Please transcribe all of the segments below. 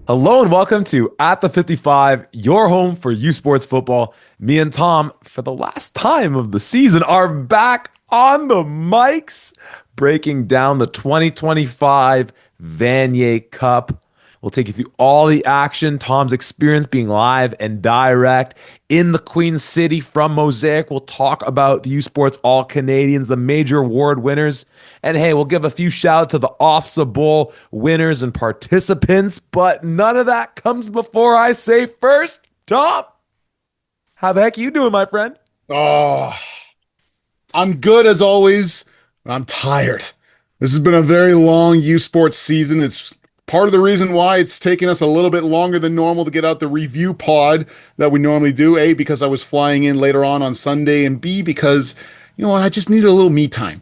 Hello and welcome to At the 55, your home for USports football. Me and Tom, for the last time of the season, are back on the mics breaking down the 2025 Vanier Cup. We'll take you through all the action, Tom's experience being live and direct in the Queen City from Mosaic. We'll talk about the USports All Canadians, the major award winners. And hey, we'll give a few shout out to the OFSA Bowl winners and participants, but none of that comes before I say first, Tom, how the heck are you doing, my friend? Oh, I'm good as always. I'm tired. This has been a very long U Sports season. It's part of the reason why it's taken us a little bit longer than normal to get out the review pod that we normally do. A, because I was flying in later on Sunday, and B, because, you know what, I just needed a little me time.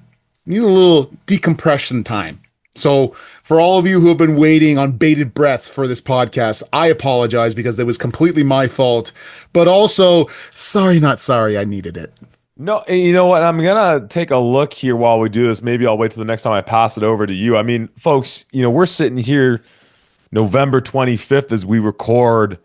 Need a little decompression time. So for all of you who have been waiting on bated breath for this podcast, I apologize because it was completely my fault. But also, sorry, not sorry, I needed it. No, you know what? I'm going to take a look here while we do this. Maybe I'll wait till the next time I pass it over to you. I mean, folks, we're sitting here November 25th as we record.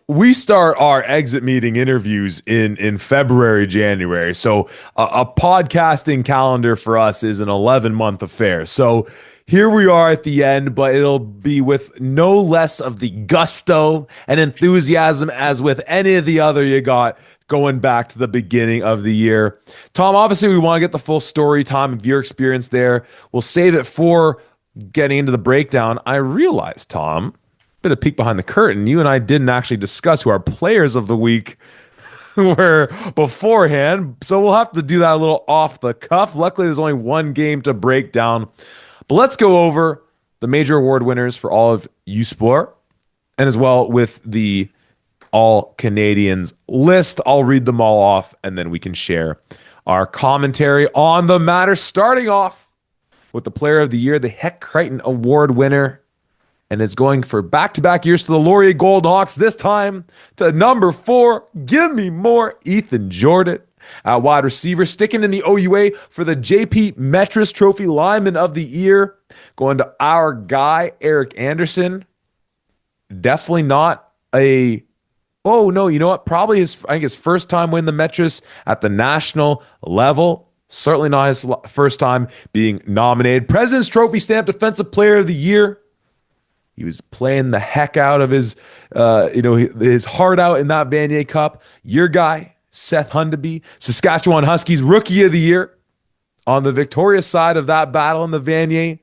We start our exit meeting interviews in February, January. So a podcasting calendar for us is an 11-month affair. So here we are at the end, but it'll be with no less of the gusto and enthusiasm as with any of the other you got going back to the beginning of the year. Tom, obviously we want to get the full story time of your experience there. We'll save it for getting into the breakdown. I realized, Tom, bit of peek behind the curtain. You and I didn't actually discuss who our players of the week were beforehand, so we'll have to do that a little off the cuff. Luckily, there's only one game to break down. But let's go over the major award winners for all of USport, and as well with the All Canadians list. I'll read them all off, and then we can share our commentary on the matter. Starting off with the Player of the Year, the Heck Crichton Award winner, and is going for back-to-back years to the Laurier Goldhawks, this time to number 4. Give me more, Ethan Jordan. At wide receiver, sticking in the OUA for the JP Metris Trophy Lineman of the Year, going to our guy, Eric Anderson. Definitely not a... Oh, no, you know what? Probably his first time winning the Metris at the national level. Certainly not his first time being nominated. President's Trophy Stamp Defensive Player of the Year. He was playing the heck out of his heart out in that Vanier Cup. Your guy, Seth Hundaby, Saskatchewan Huskies Rookie of the Year. On the victorious side of that battle in the Vanier,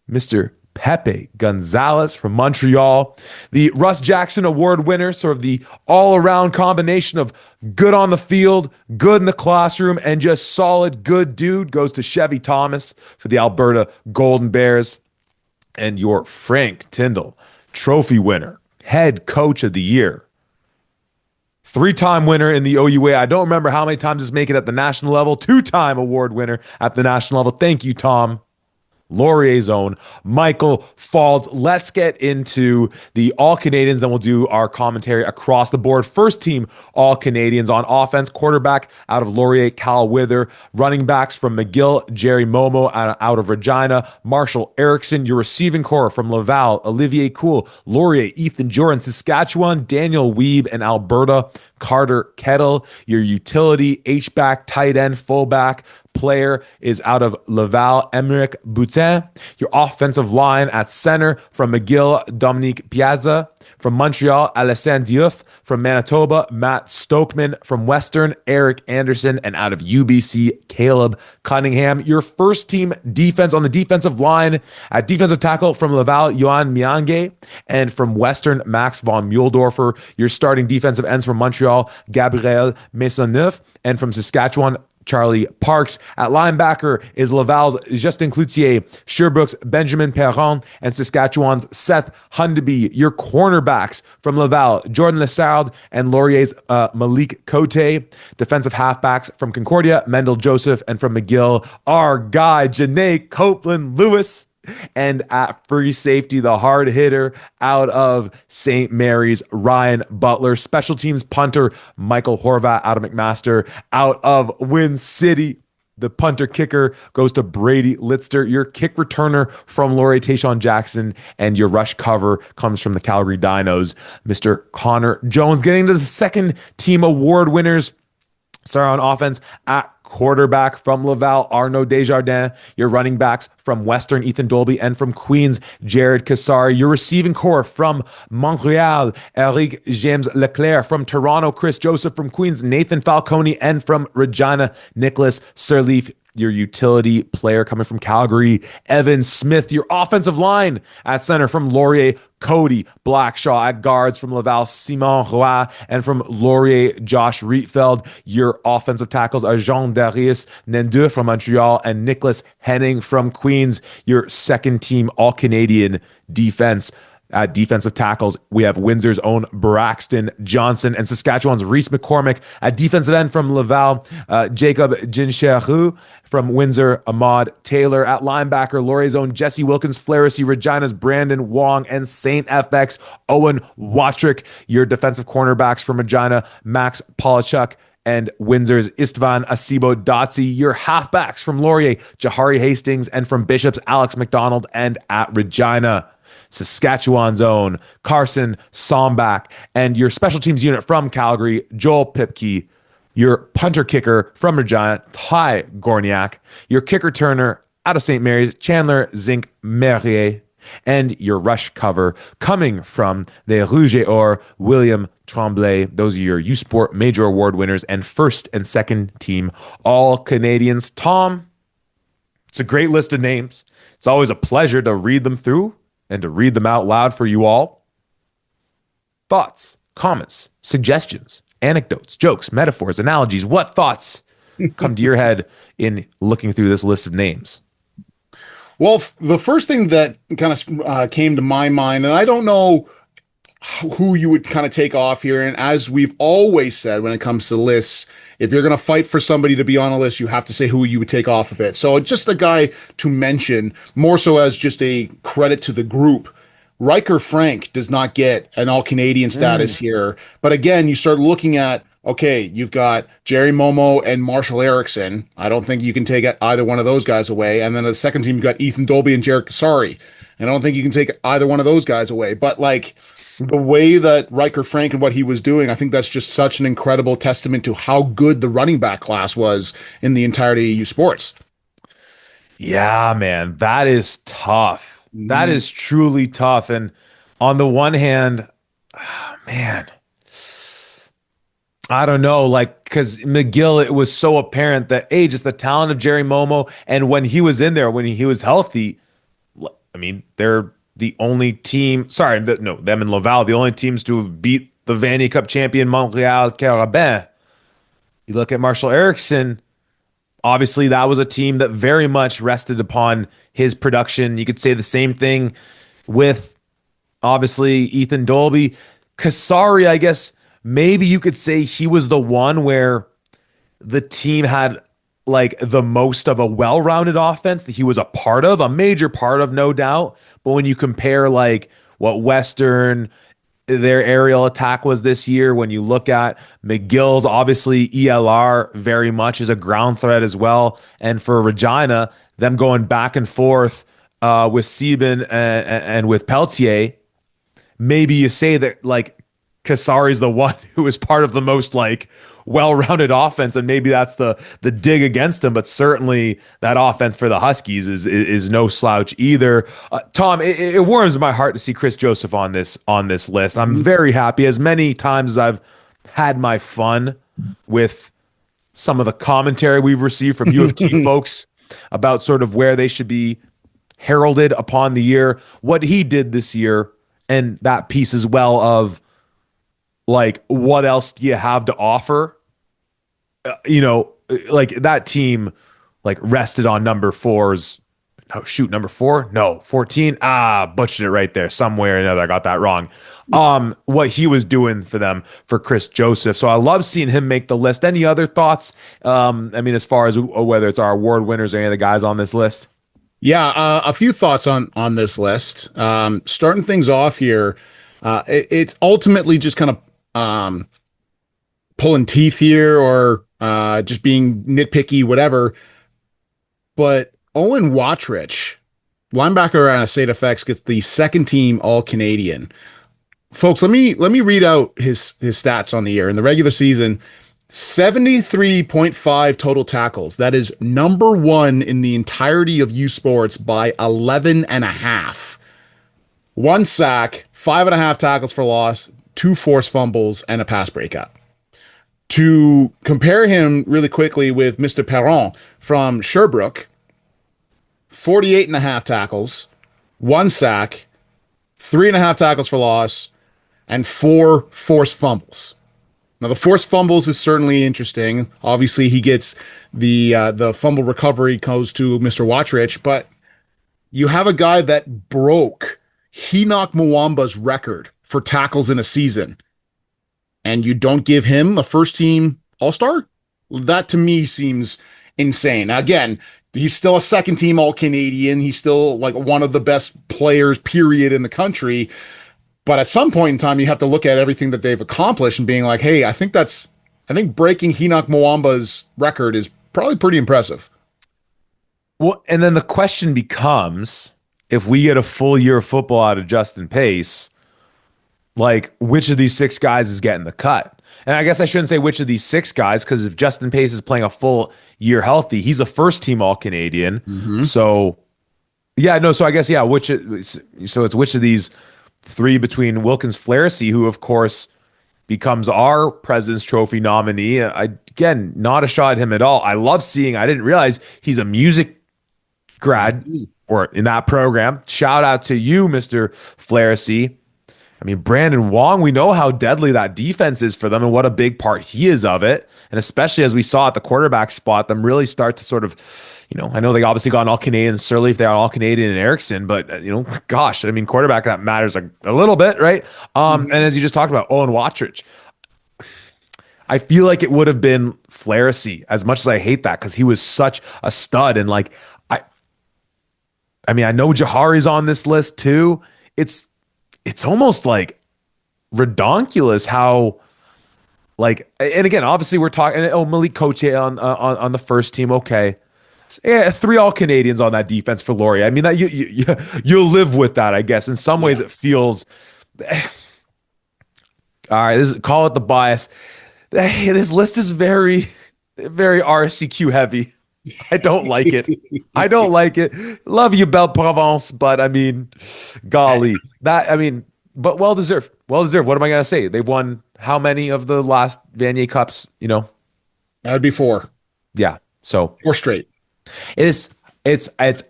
Mr. Pepe Gonzalez from Montreal. The Russ Jackson Award winner, sort of the all-around combination of good on the field, good in the classroom, and just solid good dude, goes to Chevy Thomas for the Alberta Golden Bears. And your Frank Tyndall Trophy winner, Head Coach of the Year. 3-time winner in the OUA. I don't remember how many times it's make it at the national level. 2-time award winner at the national level. Thank you, Tom. Laurier's own Michael Fauld. Let's get into the All Canadians, then we'll do our commentary across the board. First team All Canadians on offense: quarterback out of Laurier, Cal Wither; running backs from McGill, Jerry Momo out of Regina; Marshall Erickson; your receiving core from Laval, Olivier Cool; Laurier, Ethan Jordan; Saskatchewan, Daniel Weeb; and Alberta, Carter Kettle; your utility H-back, tight end, fullback player is out of Laval, Emeric Boutin. Your offensive line at center from McGill, Dominique Piazza; from Montreal, Alessandre Diouf; from Manitoba, Matt Stokeman; from Western, Eric Anderson; and out of UBC, Caleb Cunningham. Your first team defense on the defensive line at defensive tackle from Laval, Yohan Miange; and from Western, Max von Muhldorfer. Your starting defensive ends from Montreal, Gabriel Maisonneuve; and from Saskatchewan, Charlie Parks. At linebacker is Laval's Justin Cloutier, Sherbrooke's Benjamin Perron, and Saskatchewan's Seth Hundaby. Your cornerbacks from Laval, Jordan Lessard and Laurier's Malik Cote. Defensive halfbacks from Concordia, Mendel Joseph, and from McGill, our guy, Janae Copeland-Lewis. And at free safety, the hard hitter out of St. Mary's, Ryan Butler. Special teams punter, Michael Horvat out of McMaster. Out of Wind City, The punter kicker goes to Brady Litster. Your kick returner from Laurier Tayshaun Jackson. And your rush cover comes from the Calgary Dinos, Mr. Connor Jones. Getting to the second team award winners. Sorry, on offense, at quarterback from Laval, Arnaud Desjardins. Your running backs from Western, Ethan Dolby, and from Queens, Jared Kassari. Your receiving core from Montreal, Eric James Leclerc. From Toronto, Chris Joseph. From Queens, Nathan Falcone. And from Regina, Nicholas Sirleaf. Your utility player coming from Calgary, Evan Smith. Your offensive line at center from Laurier, Cody Blackshaw. At guards from Laval, Simon Roy. And from Laurier, Josh Rietfeld. Your offensive tackles are Jean-Darius Nendu from Montreal and Nicholas Henning from Queens. Your second team All-Canadian defense. At defensive tackles, we have Windsor's own Braxton Johnson and Saskatchewan's Reese McCormick. At defensive end from Laval, Jacob Gincheru. From Windsor, Ahmad Taylor. At linebacker, Laurier's own Jesse Wilkins, Flaherty, Regina's Brandon Wong, and St. FX, Owen Watrick. Your defensive cornerbacks from Regina, Max Polachuk and Windsor's Istvan Asibo Dotsi. Your halfbacks from Laurier, Jahari Hastings, and from Bishop's Alex McDonald. And at Regina, Saskatchewan's own Carson Sombach. And your special teams unit from Calgary, Joel Pipke. Your punter kicker from Regina, Ty Gorniak. Your kicker turner out of St. Mary's, Chandler Zink Merrier. And your rush cover coming from the Rouge et Or, William Tremblay. Those are your USport Major Award winners and first and second team All-Canadians. Tom, it's a great list of names. It's always a pleasure to read them through and to read them out loud for you all. Thoughts, comments, suggestions, anecdotes, jokes, metaphors, analogies. What thoughts come to your head in looking through this list of names? Well, the first thing that kind of came to my mind, and I don't know who you would kind of take off here. And as we've always said, when it comes to lists, if you're going to fight for somebody to be on a list, you have to say who you would take off of it. So just a guy to mention, more so as just a credit to the group. Riker Frank does not get an all-Canadian status here. But again, you start looking at, okay, you've got Jerry Momo and Marshall Erickson. I don't think you can take either one of those guys away. And then the second team, you've got Ethan Dolby and Jared Kassari. And I don't think you can take either one of those guys away. But like the way that Riker Frank and what he was doing, I think that's just such an incredible testament to how good the running back class was in the entirety of U Sports. Yeah, man, that is tough. That is truly tough. And on the one hand, man, I don't know, like, because McGill, it was so apparent that, hey, just the talent of Jerry Momo. And when he was in there, when he was healthy, I mean, they're the only team, them and Laval, the only teams to beat the Vanier Cup champion Montreal Carabin. You look at Marshall Erickson, obviously that was a team that very much rested upon his production. You could say the same thing with, obviously, Ethan Dolby. Kassari, I guess, maybe you could say he was the one where the team had like the most of a well-rounded offense that he was a part of, a major part of, no doubt. But when you compare like what Western, their aerial attack was this year, when you look at McGill's, obviously ELR very much is a ground threat as well. And for Regina, them going back and forth with Sieben and with Peltier, maybe you say that like Kassari's the one who is part of the most like well-rounded offense, and maybe that's the dig against him. But certainly that offense for the Huskies is no slouch either. Tom, it warms my heart to see Chris Joseph on this list. I'm very happy. As many times as I've had my fun with some of the commentary we've received from U of T folks about sort of where they should be heralded upon the year, what he did this year, and that piece as well of like, what else do you have to offer? Like that team, like rested on number 14. No, 14. Butchered it right there. Somewhere or another, I got that wrong. What he was doing for them, for Chris Joseph. So I love seeing him make the list. Any other thoughts? I mean, as far as whether it's our award winners or any of the guys on this list? Yeah, a few thoughts on this list. Starting things off here, it's ultimately just kind of pulling teeth here or just being nitpicky, whatever. But Owen Watrich, linebacker out of State FX, gets the second team All Canadian. Folks, let me read out his stats on the year. In the regular season, 73.5 total tackles. That is number one in the entirety of U Sports by 11 and a half. One sack, 5.5 tackles for loss, two forced fumbles, and a pass breakup. To compare him really quickly with Mr. Perron from Sherbrooke, 48 and a half tackles, one sack, 3.5 tackles for loss, and four forced fumbles. Now, the forced fumbles is certainly interesting. Obviously, he gets the fumble recovery goes to Mr. Watrich, but you have a guy that broke Henoch Mwamba's record for tackles in a season, and you don't give him a first team All Star? That to me seems insane. Now, again, he's still a second team All Canadian. He's still like one of the best players, period, in the country. But at some point in time, you have to look at everything that they've accomplished and being like, hey, I think breaking Henoch Mwamba's record is probably pretty impressive. Well, and then the question becomes, if we get a full year of football out of Justin Pace, like which of these six guys is getting the cut? And I guess I shouldn't say which of these six guys, because if Justin Pace is playing a full year healthy, he's a first team All Canadian. So yeah, no, so I guess, yeah, so it's which of these three between Wilkins Flaherty, who of course becomes our President's Trophy nominee. Again, not a shot at him at all. I love seeing, I didn't realize he's a music grad or in that program. Shout out to you, Mr. Flaherty. I mean, Brandon Wong, we know how deadly that defense is for them and what a big part he is of it. And especially as we saw at the quarterback spot, them really start to sort of, I know they obviously got an All Canadian Sirleaf, they got an All Canadian in Erickson, but gosh, I mean, quarterback, that matters a little bit, right? And as you just talked about, Owen Watrich, I feel like it would have been Flaherty, as much as I hate that, because he was such a stud. And like, I mean, I know Jahari's on this list too. It's almost like redonkulous how, like, and again, obviously we're talking, Malik Coche on the first team. Okay. Yeah, three All Canadians on that defense for Laurier. I mean, that you'll live with that, I guess. In some ways, it feels. All right, call it the bias. This list is very, very RCQ heavy. I don't like it. I don't like it. Love you, Belle Provence, but I mean, golly, but well deserved. Well deserved. What am I gonna say? They've won how many of the last Vanier Cups? That'd be four. Yeah. So Four straight. It's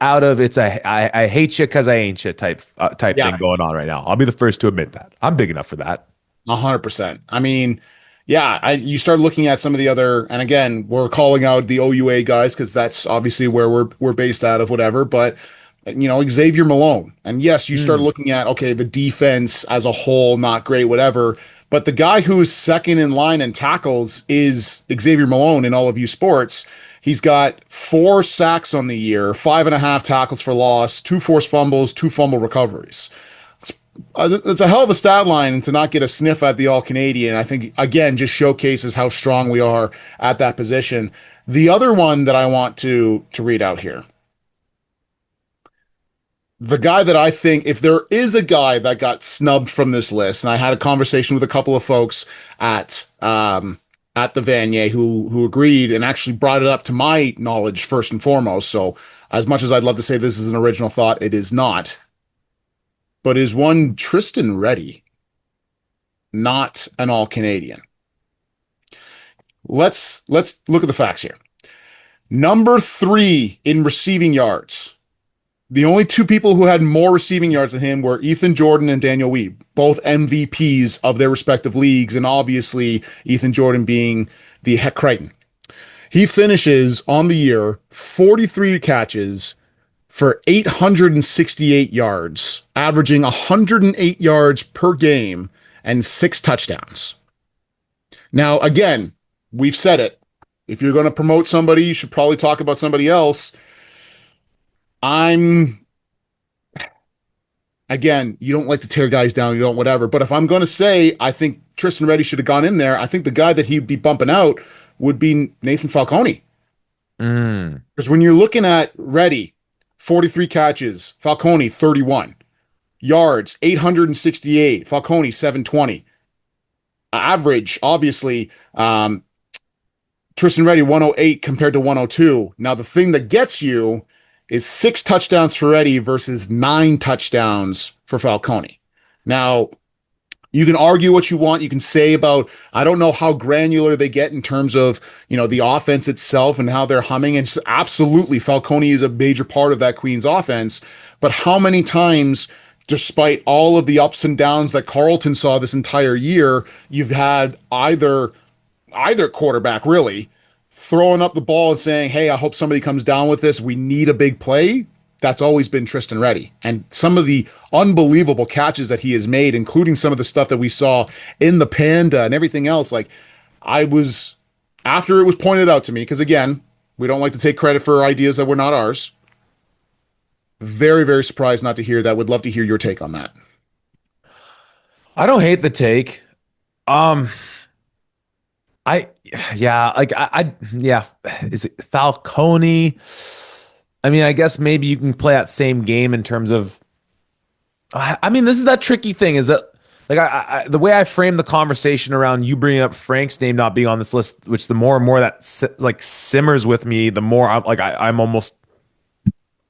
out of I hate you because I ain't you type thing going on right now. I'll be the first to admit that. I'm big enough for that. 100%. I mean, yeah, you start looking at some of the other, and again, we're calling out the OUA guys because that's obviously where we're based out of, whatever. But Xavier Malone, and yes, you start looking at, okay, the defense as a whole, not great, whatever. But the guy who is second in line in tackles is Xavier Malone in all of U Sports. He's got 4 sacks on the year, 5.5 tackles for loss, 2 forced fumbles, 2 fumble recoveries. It's a hell of a stat line, and to not get a sniff at the All Canadian, I think again just showcases how strong we are at that position. The other one that I want to read out here, the guy that I think, if there is a guy that got snubbed from this list, and I had a conversation with a couple of folks at the Vanier who agreed and actually brought it up to my knowledge first and foremost. So as much as I'd love to say this is an original thought, it is not. But is one Tristan Reddy not an All Canadian? Let's look at the facts here. Number 3 in receiving yards. The only 2 people who had more receiving yards than him were Ethan Jordan and Daniel Weeb, both MVPs of their respective leagues, and obviously Ethan Jordan being the Heck Crichton. He finishes on the year 43 catches for 868 yards, averaging 108 yards per game and 6 touchdowns. Now, again, we've said it. If you're going to promote somebody, you should probably talk about somebody else. Again, you don't like to tear guys down, you don't whatever. But if I'm going to say I think Tristan Reddy should have gone in there, I think the guy that he'd be bumping out would be Nathan Falcone. Mm. Because when you're looking at Reddy, 43 catches, Falcone, 31. Yards, 868, Falcone, 720. Average, obviously, Tristan Reddy, 108 compared to 102. Now, the thing that gets you is 6 touchdowns for Reddy versus 9 touchdowns for Falcone. Now, you can argue what you want. You can say about, I don't know how granular they get in terms of, the offense itself and how they're humming. And absolutely, Falcone is a major part of that Queens offense. But how many times, despite all of the ups and downs that Carlton saw this entire year, you've had either quarterback really throwing up the ball and saying, "Hey, I hope somebody comes down with this. We need a big play." That's always been Tristan Reddy. And some of the unbelievable catches that he has made, including some of the stuff that we saw in the Panda and everything else, like I was, after it was pointed out to me, because again, we don't like to take credit for ideas that were not ours. Very, very surprised not to hear that. Would love to hear your take on that. I don't hate the take. Um, I yeah, like yeah, is it Falcone? I mean, I guess maybe you can play that same game in terms of I mean, this is that tricky thing is that like the way I frame the conversation around you bringing up Frank's name not being on this list, which the more and more that like simmers with me, the more I'm like I'm almost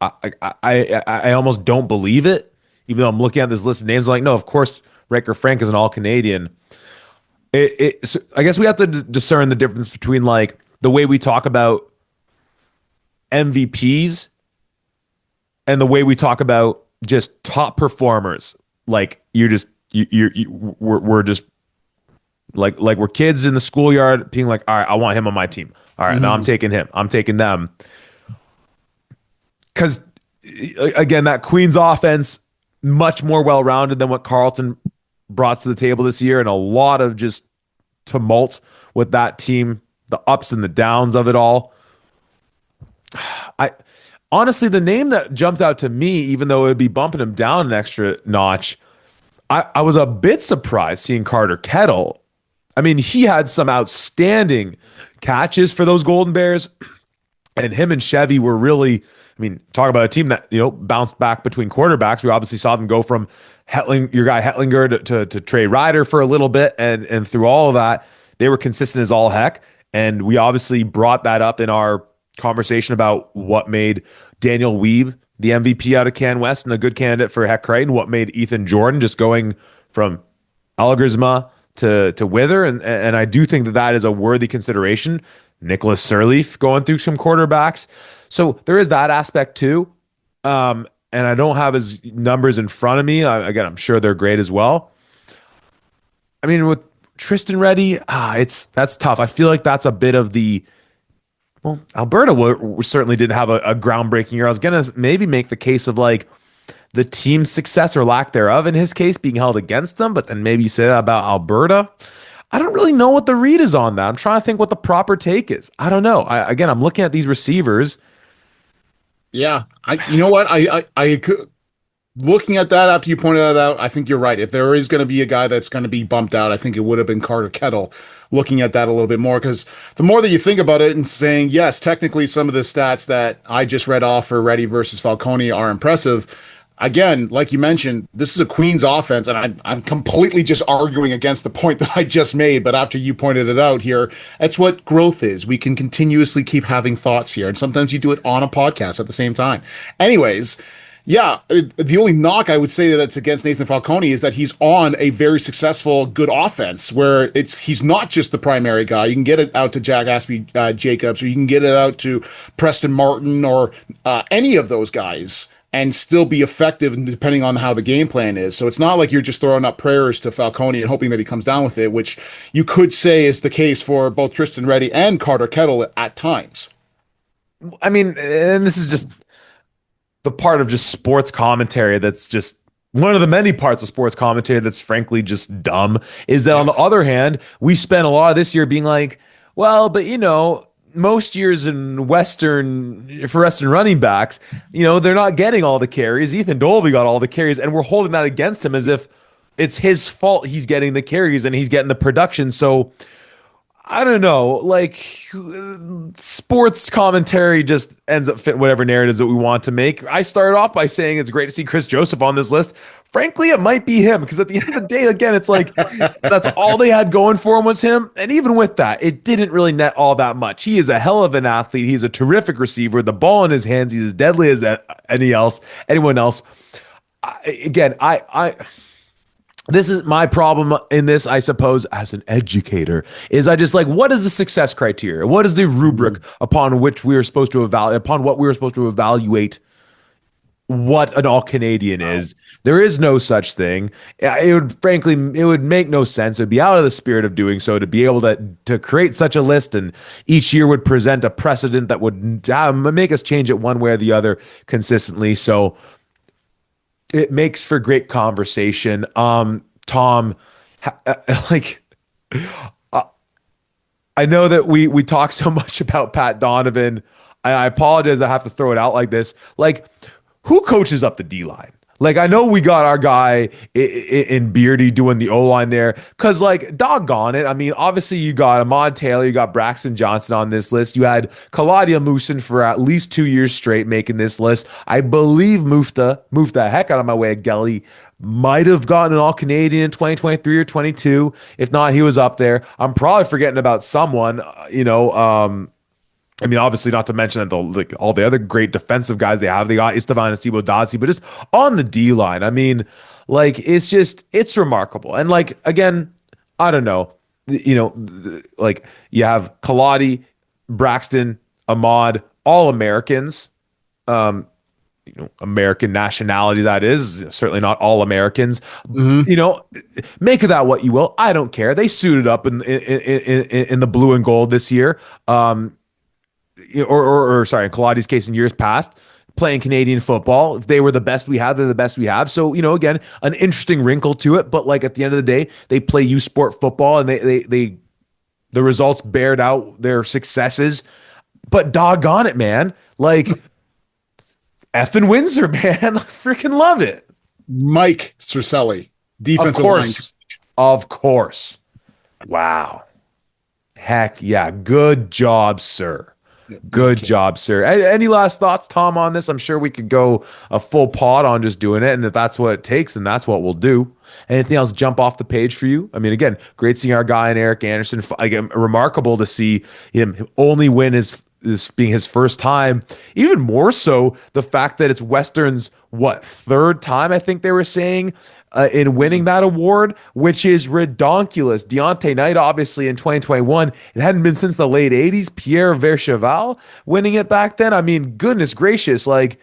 I almost don't believe it, even though I'm looking at this list of names. I'm like, no, of course, Riker Frank is an all Canadian. So I guess we have to discern the difference between like the way we talk about MVPs and the way we talk about just top performers. Like you're just we're just like we're kids in the schoolyard being like, all right, I want him on my team. All right, now I'm Mm-hmm. taking him. I'm taking them. Because again, that Queens offense much more well-rounded than what Carlton brought to the table this year, and a lot of just tumult with that team, the ups and the downs of it all. I honestly, the name that jumps out to me, even though it would be bumping him down an extra notch, I was a bit surprised seeing Carter Kettle. I mean, he had some outstanding catches for those Golden Bears, and him and Chevy were really, I mean, talk about a team that, bounced back between quarterbacks. We obviously saw them go from your guy Hetlinger to Trey Ryder for a little bit. And through all of that, they were consistent as all heck. And we obviously brought that up in our conversation about what made Daniel Weeb the MVP out of Can West and a good candidate for Heck Crichton, what made Ethan Jordan just going from Algersma to Wither. And I do think that that is a worthy consideration. Nicholas Sirleaf going through some quarterbacks. So there is that aspect too. And I don't have his numbers in front of me. Again, I'm sure they're great as well. I mean, with Tristan Reddy, that's tough. I feel like that's a bit of the well, Alberta certainly didn't have a groundbreaking year. I was gonna maybe make the case of like the team's success or lack thereof in his case being held against them, but then maybe you say that about Alberta. I don't really know what the read is on that. I'm trying to think what the proper take is. I don't know. Again, I'm looking at these receivers. Yeah, you know what? Looking at that after you pointed that out, I think you're right. If there is going to be a guy that's going to be bumped out, I think it would have been Carter Kettle. Looking at that a little bit more, because the more that you think about it and saying, yes, technically some of the stats that I just read off for Reddy versus Falcone are impressive. Again, like you mentioned, this is a Queens offense, and I'm completely just arguing against the point that I just made. But after you pointed it out here, that's what growth is. We can continuously keep having thoughts here, and sometimes you do it on a podcast at the same time. Anyways, yeah, the only knock I would say that's against Nathan Falcone is that he's on a very successful, good offense where he's not just the primary guy. You can get it out to Jack Aspie Jacobs, or you can get it out to Preston Martin, or any of those guys, and still be effective depending on how the game plan is. So it's not like you're just throwing up prayers to Falcone and hoping that he comes down with it, which you could say is the case for both Tristan Reddy and Carter Kettle at times. I mean, and this is just the part of just sports commentary that's just one of the many parts of sports commentary that's frankly just dumb is that on the other hand, we spent a lot of this year being like, well, but most years in for Western running backs, they're not getting all the carries. Ethan Dolby got all the carries, and we're holding that against him as if it's his fault he's getting the carries and he's getting the production. So I don't know, like sports commentary just ends up fitting whatever narratives that we want to make. I started off by saying it's great to see Chris Joseph on this list. Frankly, it might be him because at the end of the day, again, it's like that's all they had going for him was him. And even with that, it didn't really net all that much. He is a hell of an athlete. He's a terrific receiver. The ball in his hands, he's as deadly as anyone else. I this is my problem in this, I suppose, as an educator, is I just like, what is the success criteria? What is the rubric upon which we are supposed to evaluate, upon what we are supposed to evaluate what an all Canadian is? There is no such thing. It would, frankly, it would make no sense. It would be out of the spirit of doing so to be able to create such a list, and each year would present a precedent that would make us change it one way or the other consistently. So it makes for great conversation. Tom, like I know that we talk so much about Pat Donovan. I apologize. I have to throw it out like this. Like, who coaches up the D line? Like, I know we got our guy in Beardy doing the O line there, because, like, doggone it. I mean, obviously, you got Ahmad Taylor, you got Braxton Johnson on this list. You had Kaladia Moosin for at least 2 years straight making this list. I believe moved the heck out of my way. Gelly might have gotten an All Canadian in 2023 or 22. If not, he was up there. I'm probably forgetting about someone, I mean, obviously, not to mention that all the other great defensive guys they have. They got Estevan and Sibo Dotsi, but just on the D line, I mean, like, it's remarkable. And, like, again, I don't know, like, you have Kaladi, Braxton, Ahmad, all Americans, American nationality, that is, certainly not all Americans. Mhm. Make of that what you will. I don't care. They suited up in the blue and gold this year. Or sorry, in Kaladi's case, in years past, playing Canadian football. If they were the best we have, they're the best we have. So, again, an interesting wrinkle to it. But, like, at the end of the day, they play USport football, and the results bared out their successes. But doggone it, man. Like, effing Windsor, man. I freaking love it. Mike Cercelli, Of defensive line. course. Of course. Wow. Heck yeah. Good job, sir. Good job, sir. Any last thoughts, Tom, on this? I'm sure we could go a full pod on just doing it. And if that's what it takes, then that's what we'll do. Anything else jump off the page for you? I mean, again, great seeing our guy in Eric Anderson. Again, remarkable to see him only win this being his first time. Even more so, the fact that it's Western's, third time, I think they were saying, in winning that award, which is redonkulous. Deontay Knight, obviously, in 2021, it hadn't been since the late 80s. Pierre Vercheval winning it back then. I mean, goodness gracious. Like,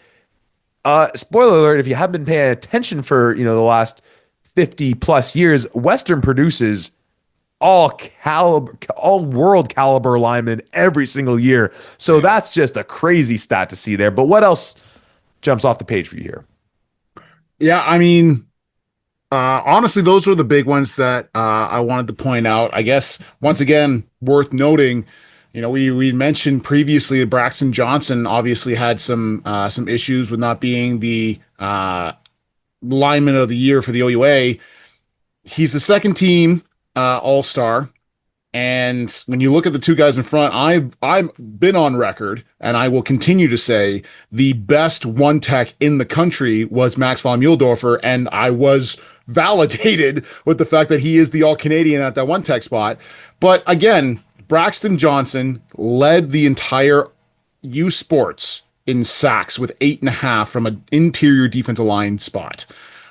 spoiler alert, if you haven't been paying attention for, the last 50 plus years, Western produces all world caliber linemen every single year. So that's just a crazy stat to see there. But what else jumps off the page for you here? Yeah, I mean, honestly, those were the big ones that I wanted to point out. I guess once again, worth noting, we mentioned previously that Braxton Johnson obviously had some issues with not being the lineman of the year for the OUA. He's the second team All-Star. And when you look at the two guys in front, I've been on record, and I will continue to say the best one tech in the country was Max von Muhldorfer, and I was validated with the fact that he is the All-Canadian at that one tech spot. But again, Braxton Johnson led the entire USports in sacks with 8.5 from an interior defensive line spot.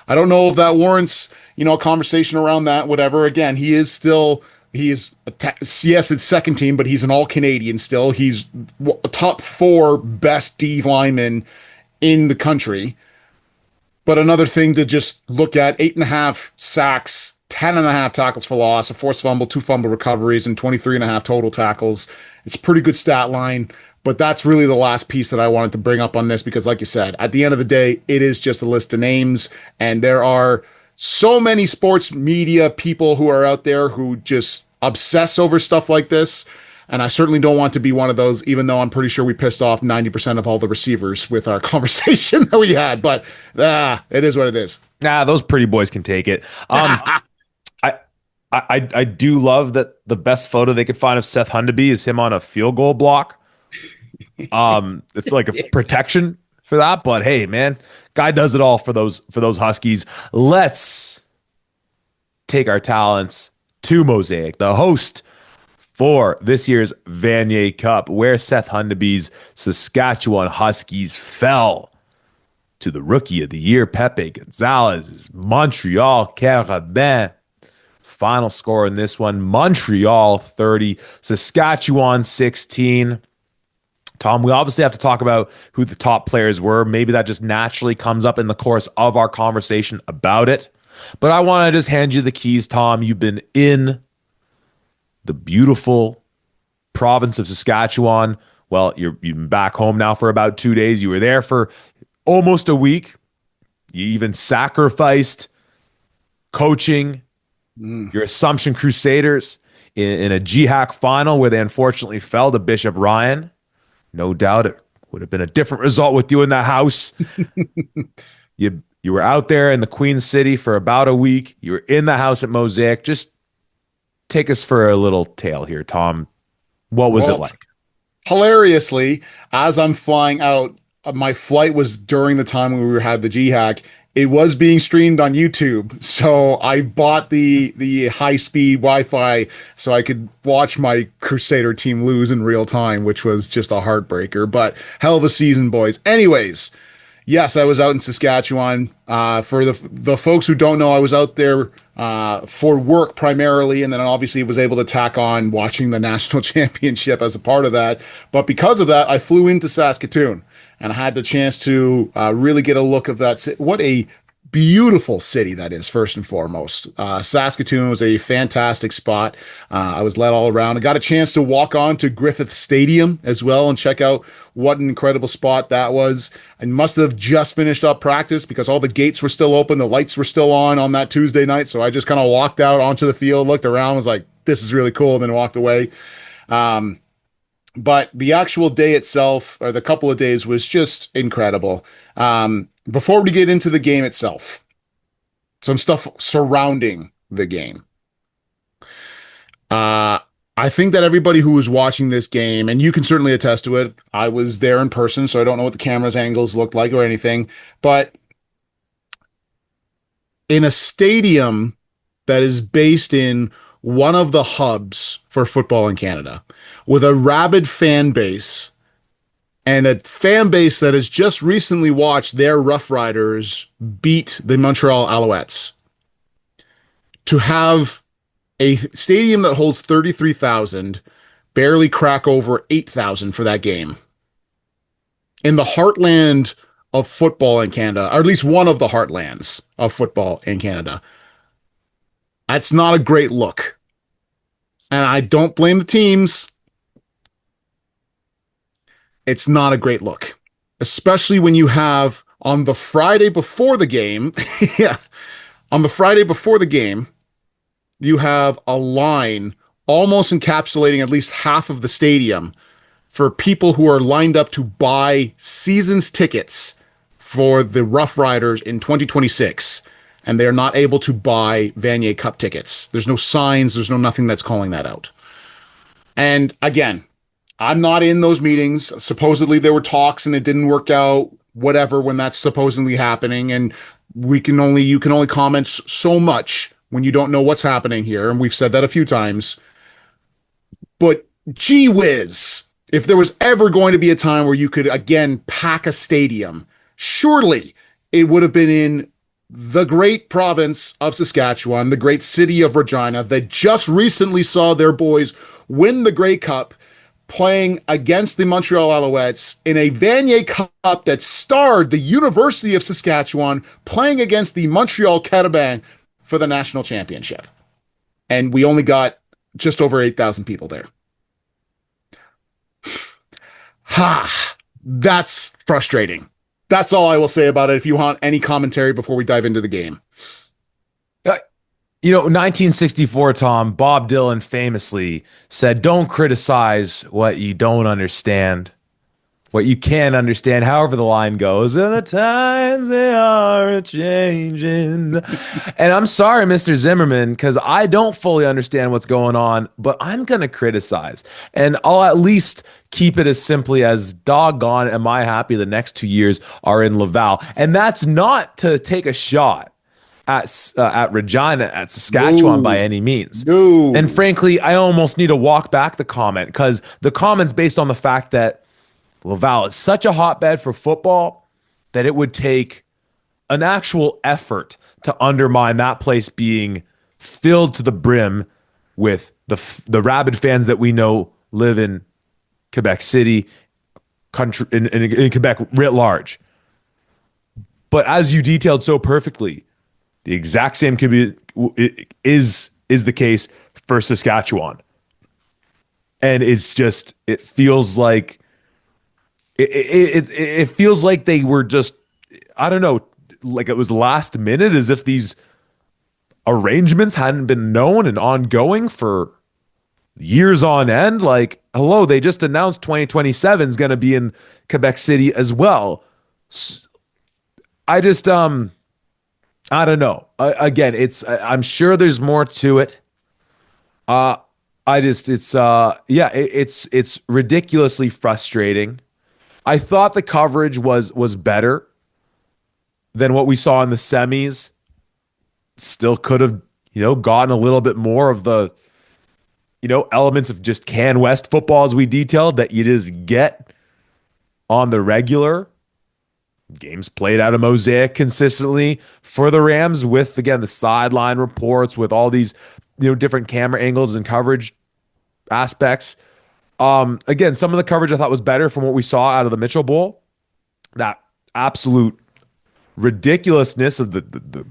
I don't know if that warrants, a conversation around that, whatever. Again, yes, it's second team, but he's an All-Canadian still. He's a top 4 best D lineman in the country. But another thing to just look at, 8.5 sacks, 10.5 tackles for loss, a forced fumble, 2 fumble recoveries, and 23.5 total tackles. It's a pretty good stat line. But that's really the last piece that I wanted to bring up on this, because like you said, at the end of the day, it is just a list of names, and there are so many sports media people who are out there who just obsess over stuff like this. And I certainly don't want to be one of those, even though I'm pretty sure we pissed off 90% of all the receivers with our conversation that we had. But it is what it is. Nah, those pretty boys can take it. I do love that the best photo they could find of Seth Hundeby is him on a field goal block. It's like a protection for that. But hey, man, guy does it all for those Huskies. Let's take our talents to Mosaic, the host for this year's Vanier Cup, where Seth Hundeby's Saskatchewan Huskies fell to the Rookie of the Year, Pepe Gonzalez's Montreal Carabin. Final score in this one, Montreal 30, Saskatchewan 16. Tom, we obviously have to talk about who the top players were. Maybe that just naturally comes up in the course of our conversation about it. But I want to just hand you the keys, Tom. You've been in the beautiful province of Saskatchewan. Well, you've been back home now for about 2 days. You were there for almost a week. You even sacrificed coaching your Assumption Crusaders in a GHAC final where they unfortunately fell to Bishop Ryan. No doubt it would have been a different result with you in the house. You were out there in the Queen City for about a week. You were in the house at Mosaic. Just take us for a little tale here, Tom. What was it Well, like? hilariously, as I'm flying out, my flight was during the time when we had the GHAC. It was being streamed on YouTube, so I bought the high speed Wi-Fi so I could watch my Crusader team lose in real time, which was just a heartbreaker. But hell of a season, boys. Anyways, yes, I was out in Saskatchewan. For the folks who don't know, I was out there for work primarily, and then obviously was able to tack on watching the national championship as a part of that. But because of that, I flew into Saskatoon, and I had the chance to really get a look of that. What a beautiful city that is, first and foremost. Saskatoon was a fantastic spot. I was led all around. I got a chance to walk on to Griffith Stadium as well and check out what an incredible spot that was. I must have just finished up practice because all the gates were still open, the lights were still on that Tuesday night. So I just kind of walked out onto the field, looked around, was like, this is really cool, and then walked away. But the actual day itself, or the couple of days, was just incredible. Before we get into the game itself, some stuff surrounding the game. I think that everybody who was watching this game, and you can certainly attest to it, I was there in person, so I don't know what the camera's angles looked like or anything, but in a stadium that is based in one of the hubs for football in Canada, with a rabid fan base and a fan base that has just recently watched their Rough Riders beat the Montreal Alouettes. To have a stadium that holds 33,000 barely crack over 8,000 for that game in the heartland of football in Canada, or at least one of the heartlands of football in Canada, that's not a great look. And I don't blame the teams. It's not a great look, especially when you have on the Friday before the game. Yeah, on the Friday before the game, you have a line almost encapsulating at least half of the stadium for people who are lined up to buy season's tickets for the Rough Riders in 2026, and they're not able to buy Vanier Cup tickets. There's no signs, there's no nothing that's calling that out. And again, I'm not in those meetings. Supposedly there were talks and it didn't work out, whatever, when that's supposedly happening. And you can only comment so much when you don't know what's happening here. And we've said that a few times. But gee whiz, if there was ever going to be a time where you could again pack a stadium, surely it would have been in the great province of Saskatchewan, the great city of Regina, that just recently saw their boys win the Grey Cup, playing against the Montreal Alouettes in a Vanier Cup that starred the University of Saskatchewan playing against the Montreal Carabin for the national championship. And we only got just over 8,000 people there. Ha! That's frustrating. That's all I will say about it. If you want any commentary before we dive into the game. 1964, Tom, Bob Dylan famously said, "Don't criticize what you don't understand." What you can understand, however the line goes, and the times they are a changing. And I'm sorry, Mr. Zimmerman, because I don't fully understand what's going on, but I'm going to criticize. And I'll at least keep it as simply as doggone, am I happy the next 2 years are in Laval? And that's not to take a shot at Regina, at Saskatchewan by No, any means. And no. frankly, I almost need to walk back the comment because the comment's based on the fact that Laval is such a hotbed for football that it would take an actual effort to undermine that place being filled to the brim with the rabid fans that we know live in Quebec City, country in Quebec writ large. But as you detailed so perfectly, the exact same could be is the case for Saskatchewan, and it feels like it feels like they were just, I don't know, like it was last minute, as if these arrangements hadn't been known and ongoing for years on end. Like, hello, they just announced 2027 is going to be in Quebec City as well. I just I don't know. Again, I'm sure there's more to it. I just it's yeah, it's ridiculously frustrating. I thought the coverage was better than what we saw in the semis. Still could have, gotten a little bit more of the, elements of just Can West football as we detailed that you just get on the regular. Games played out of mosaic consistently for the Rams with, again, the sideline reports with all these, different camera angles and coverage aspects. Again, some of the coverage I thought was better from what we saw out of the Mitchell Bowl. That absolute ridiculousness of the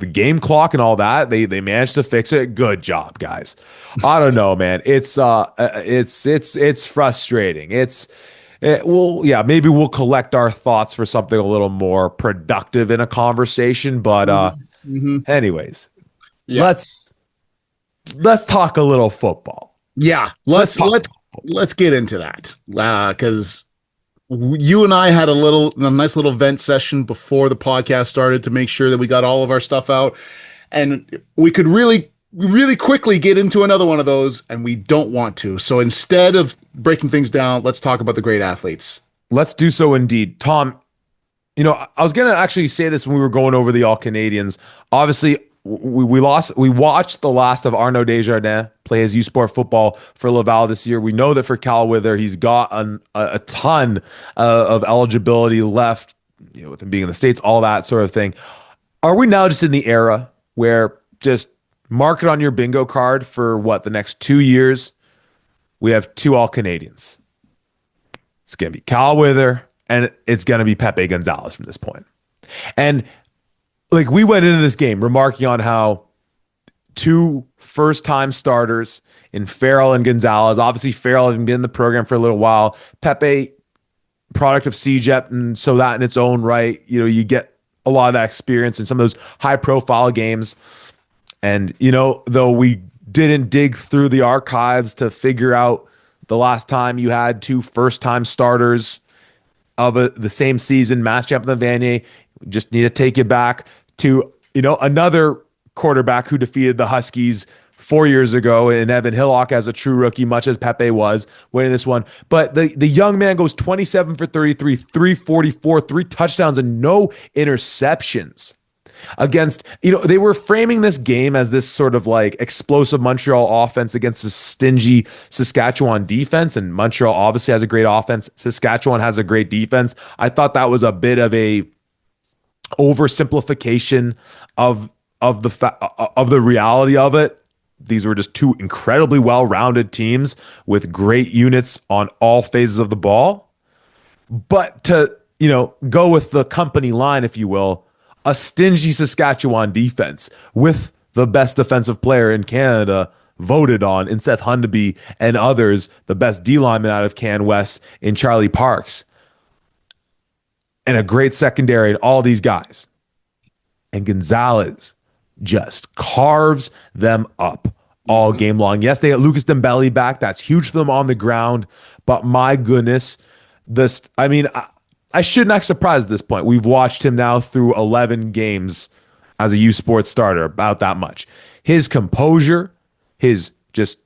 game clock and all that. They managed to fix it. Good job, guys. I don't know, man. It's frustrating. Well, yeah, maybe we'll collect our thoughts for something a little more productive in a conversation. But Hmm. anyways, Yeah. let's talk a little football. Yeah. Let's Let's talk. let's let's get into that. Because you and I had a nice little vent session before the podcast started to make sure that we got all of our stuff out, and we could really quickly get into another one of those, and we don't want to. So instead of breaking things down, let's talk about the great athletes. Let's do so indeed. Tom, I was gonna actually say this when we were going over the All Canadians. Obviously, we lost. We watched the last of Arnaud Desjardins play his USports football for Laval this year. We know that for Cal Wither, he's got a ton of eligibility left. With him being in the States, all that sort of thing. Are we now just in the era where just mark it on your bingo card for what the next 2 years? We have two All Canadians. It's gonna be Cal Wither and it's gonna be Pepe Gonzalez from this point. And like we went into this game remarking on how two first-time starters in Farrell and Gonzalez. Obviously, Farrell having been in the program for a little while. Pepe, product of CJEP, and so that in its own right, you get a lot of that experience in some of those high-profile games. And though we didn't dig through the archives to figure out the last time you had two first-time starters of the same season match up in the Vanier, just need to take you back to another quarterback who defeated the Huskies 4 years ago in Evan Hillock as a true rookie, much as Pepe was winning this one. But the young man goes 27 for 33, 344, 3 touchdowns, and no interceptions against, they were framing this game as this sort of like explosive Montreal offense against a stingy Saskatchewan defense. And Montreal obviously has a great offense. Saskatchewan has a great defense. I thought that was a bit of a oversimplification of the reality of it. These were just two incredibly well-rounded teams with great units on all phases of the ball. But to, go with the company line, if you will, a stingy Saskatchewan defense with the best defensive player in Canada voted on in Seth Hundaby and others, the best D lineman out of Can West in Charlie Parks, and a great secondary and all these guys. And Gonzalez just carves them up all game long. Yes, they had Lucas Dembele back. That's huge for them on the ground. But my goodness, this, I mean, I shouldn't act surprised at this point. We've watched him now through 11 games as a U Sports starter, about that much. His composure, his just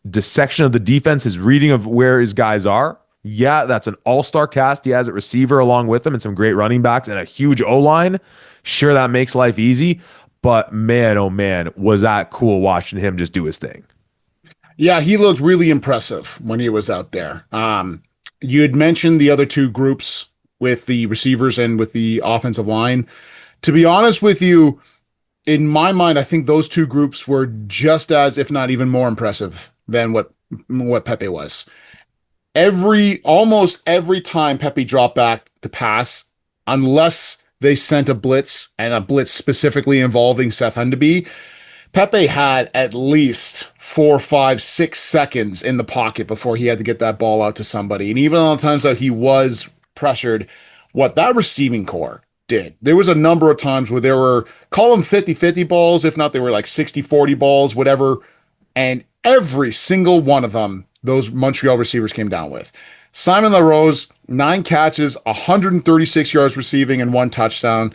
dissection of the defense, his reading of where his guys are. Yeah, that's an all-star cast he has at receiver along with him and some great running backs and a huge O-line. Sure, that makes life easy, but man, oh man, was that cool watching him just do his thing. Yeah, he looked really impressive when he was out there. You had mentioned the other two groups with the receivers and with the offensive line. To be honest with you, in my mind, I think those two groups were just as, if not even more impressive than what Pepe was. Almost every time Pepe dropped back to pass, unless they sent a blitz and a blitz specifically involving Seth Hundaby, Pepe had at least 4, 5, 6 seconds in the pocket before he had to get that ball out to somebody. And even on the times that he was pressured, what that receiving core did, there was a number of times where there were, call them 50-50 balls, if not, they were like 60-40 balls, whatever. And every single one of them, those Montreal receivers came down with. Simon LaRose, 9 catches, 136 yards receiving and 1 touchdown.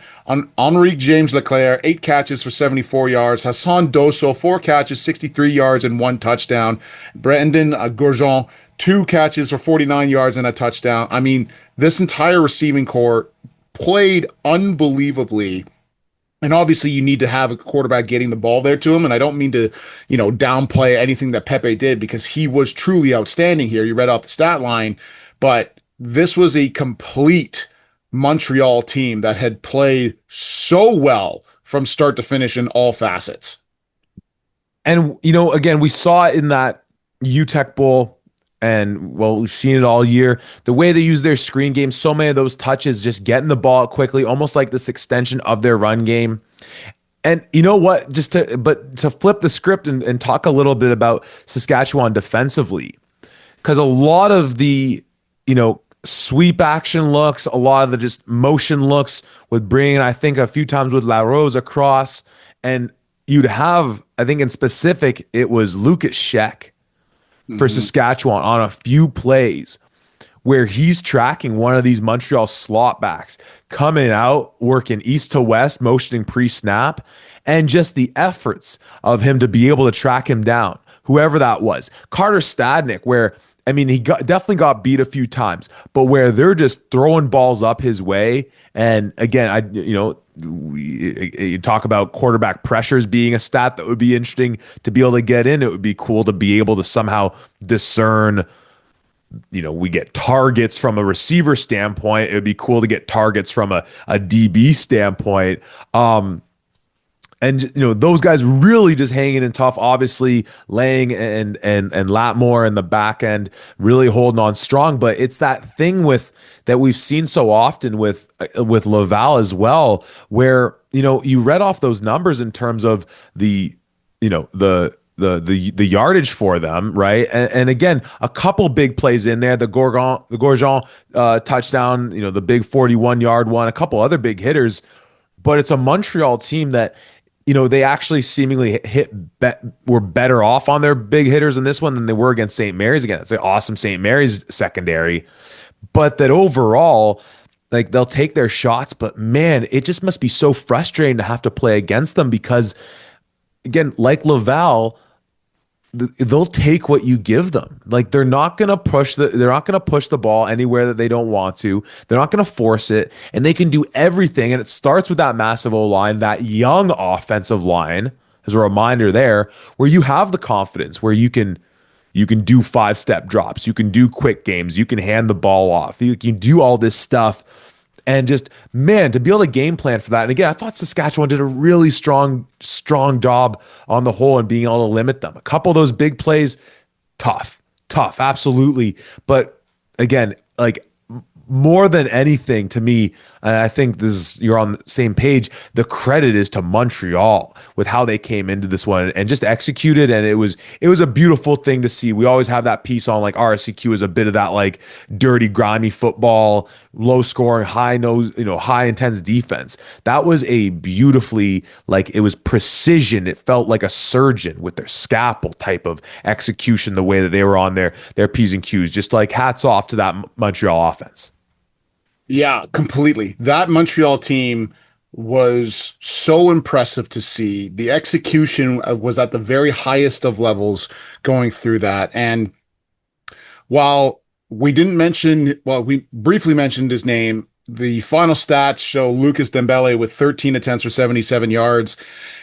Henri James Leclerc, 8 catches for 74 yards. Hassan Dosso, 4 catches, 63 yards and 1 touchdown. Brandon Gourjon, 2 catches for 49 yards and a touchdown. I mean, this entire receiving core played unbelievably. And obviously, you need to have a quarterback getting the ball there to him. And I don't mean to, downplay anything that Pepe did, because he was truly outstanding here. You read off the stat line, but this was a complete Montreal team that had played so well from start to finish in all facets. And, again, we saw it in that UTEC Bowl. And well, we've seen it all year. The way they use their screen game, so many of those touches, just getting the ball quickly, almost like this extension of their run game. And you know what? To flip the script and talk a little bit about Saskatchewan defensively, because a lot of the, sweep action looks, a lot of the just motion looks with bringing, I think a few times with LaRose across, and you'd have, I think in specific, it was Lucas Scheck for Saskatchewan on a few plays where he's tracking one of these Montreal slot backs coming out, working east to west, motioning pre-snap, and just the efforts of him to be able to track him down, whoever that was. Carter Stadnick, where, I mean, definitely got beat a few times, but where they're just throwing balls up his way. And again, you talk about quarterback pressures being a stat that would be interesting to be able to get in. It would be cool to be able to somehow discern, we get targets from a receiver standpoint. It would be cool to get targets from a DB standpoint. And those guys really just hanging in tough, obviously Lang and Latmore in the back end really holding on strong. But it's that thing that we've seen so often with Laval as well, where you read off those numbers in terms of the yardage for them, right? And again, a couple big plays in there, the Gorgon touchdown, the big 41-yard one, a couple other big hitters. But it's a Montreal team that, they actually seemingly were better off on their big hitters in this one than they were against St. Mary's. Again, it's an awesome St. Mary's secondary, but that overall, like, they'll take their shots. But man, it just must be so frustrating to have to play against them because, again, like Laval, they'll take what you give them. Like, they're not going to push the ball anywhere that they don't want to. They're not going to force it, and they can do everything. And it starts with that massive O-line, that young offensive line, as a reminder there, where you have the confidence, where you can do 5-step drops, you can do quick games, you can hand the ball off, you can do all this stuff. And just, man, to be able to game plan for that. And again, I thought Saskatchewan did a really strong job on the whole and being able to limit them. A couple of those big plays, tough, absolutely. But again, like, more than anything to me, and I think you're on the same page. The credit is to Montreal with how they came into this one and just executed, and it was a beautiful thing to see. We always have that piece on like RSCQ is a bit of that like dirty, grimy football, low scoring, high nose, high intense defense. That was a beautifully like it was precision. It felt like a surgeon with their scalpel type of execution, the way that they were on their P's and Q's. Just like hats off to that Montreal offense. Yeah, completely. That Montreal team was so impressive to see. The execution was at the very highest of levels going through that. And while we briefly mentioned his name, the final stats show Lucas Dembele with 13 attempts for 77 yards.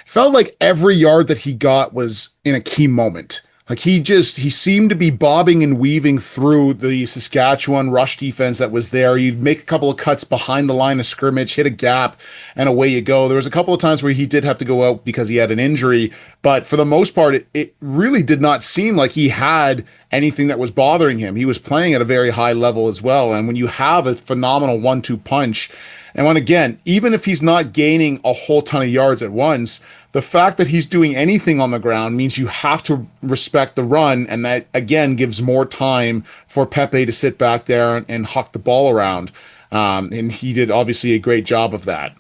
Felt like every yard that he got was in a key moment. Like he seemed to be bobbing and weaving through the Saskatchewan rush defense that was there. You'd make a couple of cuts behind the line of scrimmage, hit a gap, and away you go. There was a couple of times where he did have to go out because he had an injury, but for the most part, it really did not seem like he had anything that was bothering him. He was playing at a very high level as well. And when you have a phenomenal 1-2 punch, and when again, even if he's not gaining a whole ton of yards at once, the fact that he's doing anything on the ground means you have to respect the run, and that again gives more time for Pepe to sit back there and huck the ball around. And he did obviously a great job of that.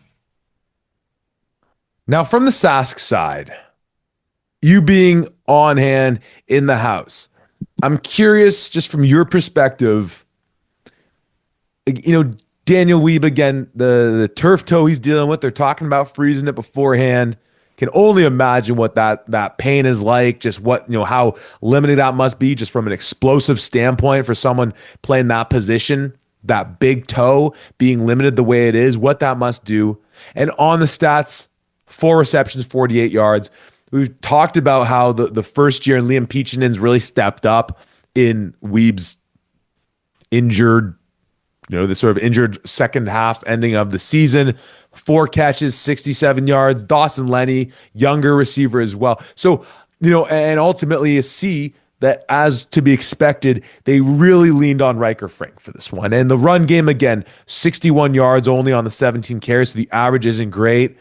Now, from the Sask side, you being on hand in the house, I'm curious, just from your perspective, Daniel Weeb again, the turf toe he's dealing with. They're talking about freezing it beforehand. Can only imagine what that pain is like. Just how limiting that must be, just from an explosive standpoint for someone playing that position. That big toe being limited the way it is, what that must do. And on the stats, 4 receptions, 48 yards. We've talked about how the first year and Liam Peachinen's really stepped up in Weeb's injured, the sort of injured second half ending of the season. 4 catches, 67 yards. Dawson Lenny, younger receiver as well. So, and ultimately you see that, as to be expected, they really leaned on Riker Frank for this one. And the run game, again, 61 yards only on the 17 carries. So the average isn't great.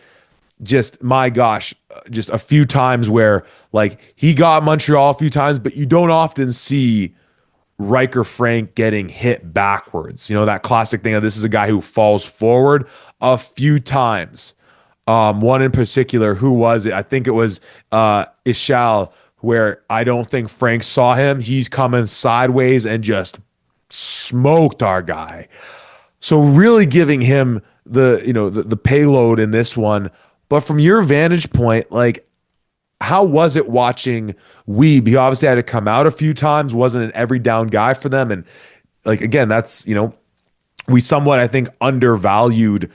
Just, my gosh, just a few times where like he got Montreal a few times, but you don't often see Riker Frank getting hit backwards. That classic thing of this is a guy who falls forward a few times. One in particular, who was it? I think it was Ishal, where I don't think Frank saw him. He's coming sideways and just smoked our guy. So really giving him the payload in this one. But from your vantage point, like, how was it watching Weeb? He obviously had to come out a few times, wasn't an every down guy for them. And like, again, that's, we somewhat, I think, undervalued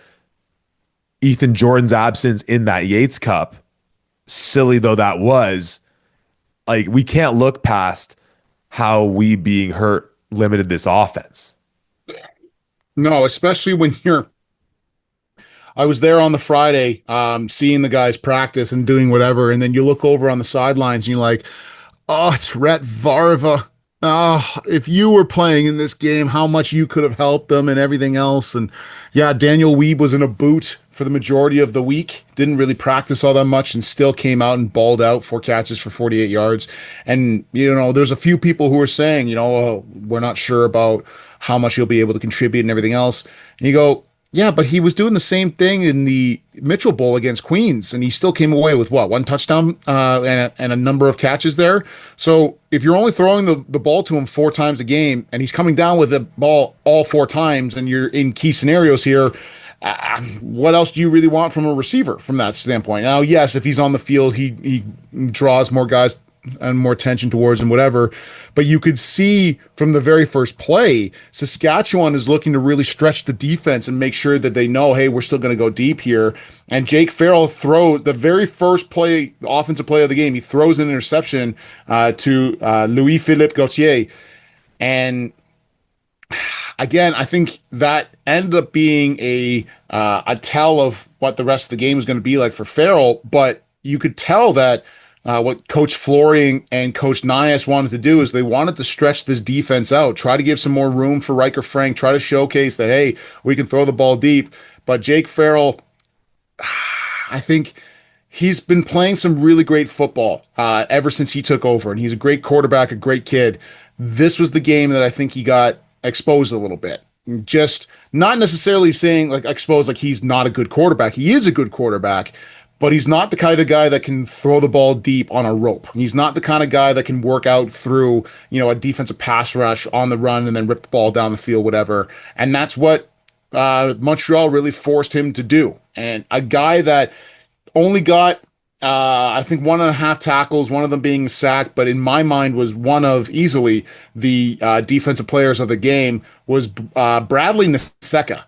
Ethan Jordan's absence in that Yates Cup. Silly though that was, like, we can't look past how we being hurt limited this offense. No, especially when I was there on the Friday, seeing the guys practice and doing whatever, and then you look over on the sidelines and you're like, oh, it's Rhett Varva. Oh, if you were playing in this game, how much you could have helped them and everything else. And yeah, Daniel Weeb was in a boot for the majority of the week, didn't really practice all that much, and still came out and balled out 4 catches for 48 yards. And, there's a few people who are saying, oh, we're not sure about how much he'll be able to contribute and everything else. And you go, yeah, but he was doing the same thing in the Mitchell Bowl against Queens, and he still came away with what, 1 touchdown and a number of catches there. So if you're only throwing the ball to him 4 times a game, and he's coming down with the ball all 4 times, and you're in key scenarios here, what else do you really want from a receiver from that standpoint? Now, yes, if he's on the field, he draws more guys and more attention towards him, whatever. But you could see from the very first play, Saskatchewan is looking to really stretch the defense and make sure that they know, hey, we're still going to go deep here. And Jake Farrell throws the very first play, the offensive play of the game. He throws an interception to Louis-Philippe Gauthier. And again, I think that ended up being a tell of what the rest of the game was going to be like for Farrell. But you could tell that what Coach Flory and Coach Nyas wanted to do is they wanted to stretch this defense out, try to give some more room for Riker Frank, try to showcase that, hey, we can throw the ball deep. But Jake Farrell, I think he's been playing some really great football ever since he took over, and he's a great quarterback, a great kid. This was the game that I think he got exposed a little bit. Just not necessarily saying like exposed like he's not a good quarterback. He is a good quarterback, but he's not the kind of guy that can throw the ball deep on a rope. He's not the kind of guy that can work out through, a defensive pass rush on the run and then rip the ball down the field, whatever. And that's what Montreal really forced him to do. And a guy that only got, I think, 1.5 tackles, one of them being sacked, but in my mind was one of easily the defensive players of the game was Bradley Naseka,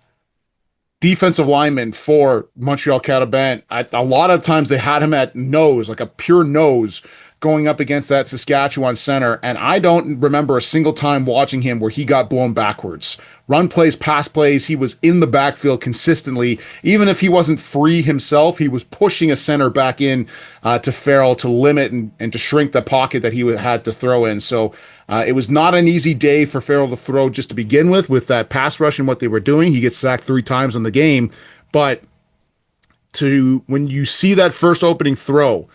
defensive lineman for Montreal Canadiens. A lot of times they had him at nose, like a pure nose, going up against that Saskatchewan center, and I don't remember a single time watching him where he got blown backwards. Run plays, pass plays, he was in the backfield consistently. Even if he wasn't free himself, he was pushing a center back in to Farrell to limit and to shrink the pocket that he had to throw in. So it was not an easy day for Farrell to throw just to begin with that pass rush and what they were doing. He gets sacked 3 times in the game, but when you see that first opening throw,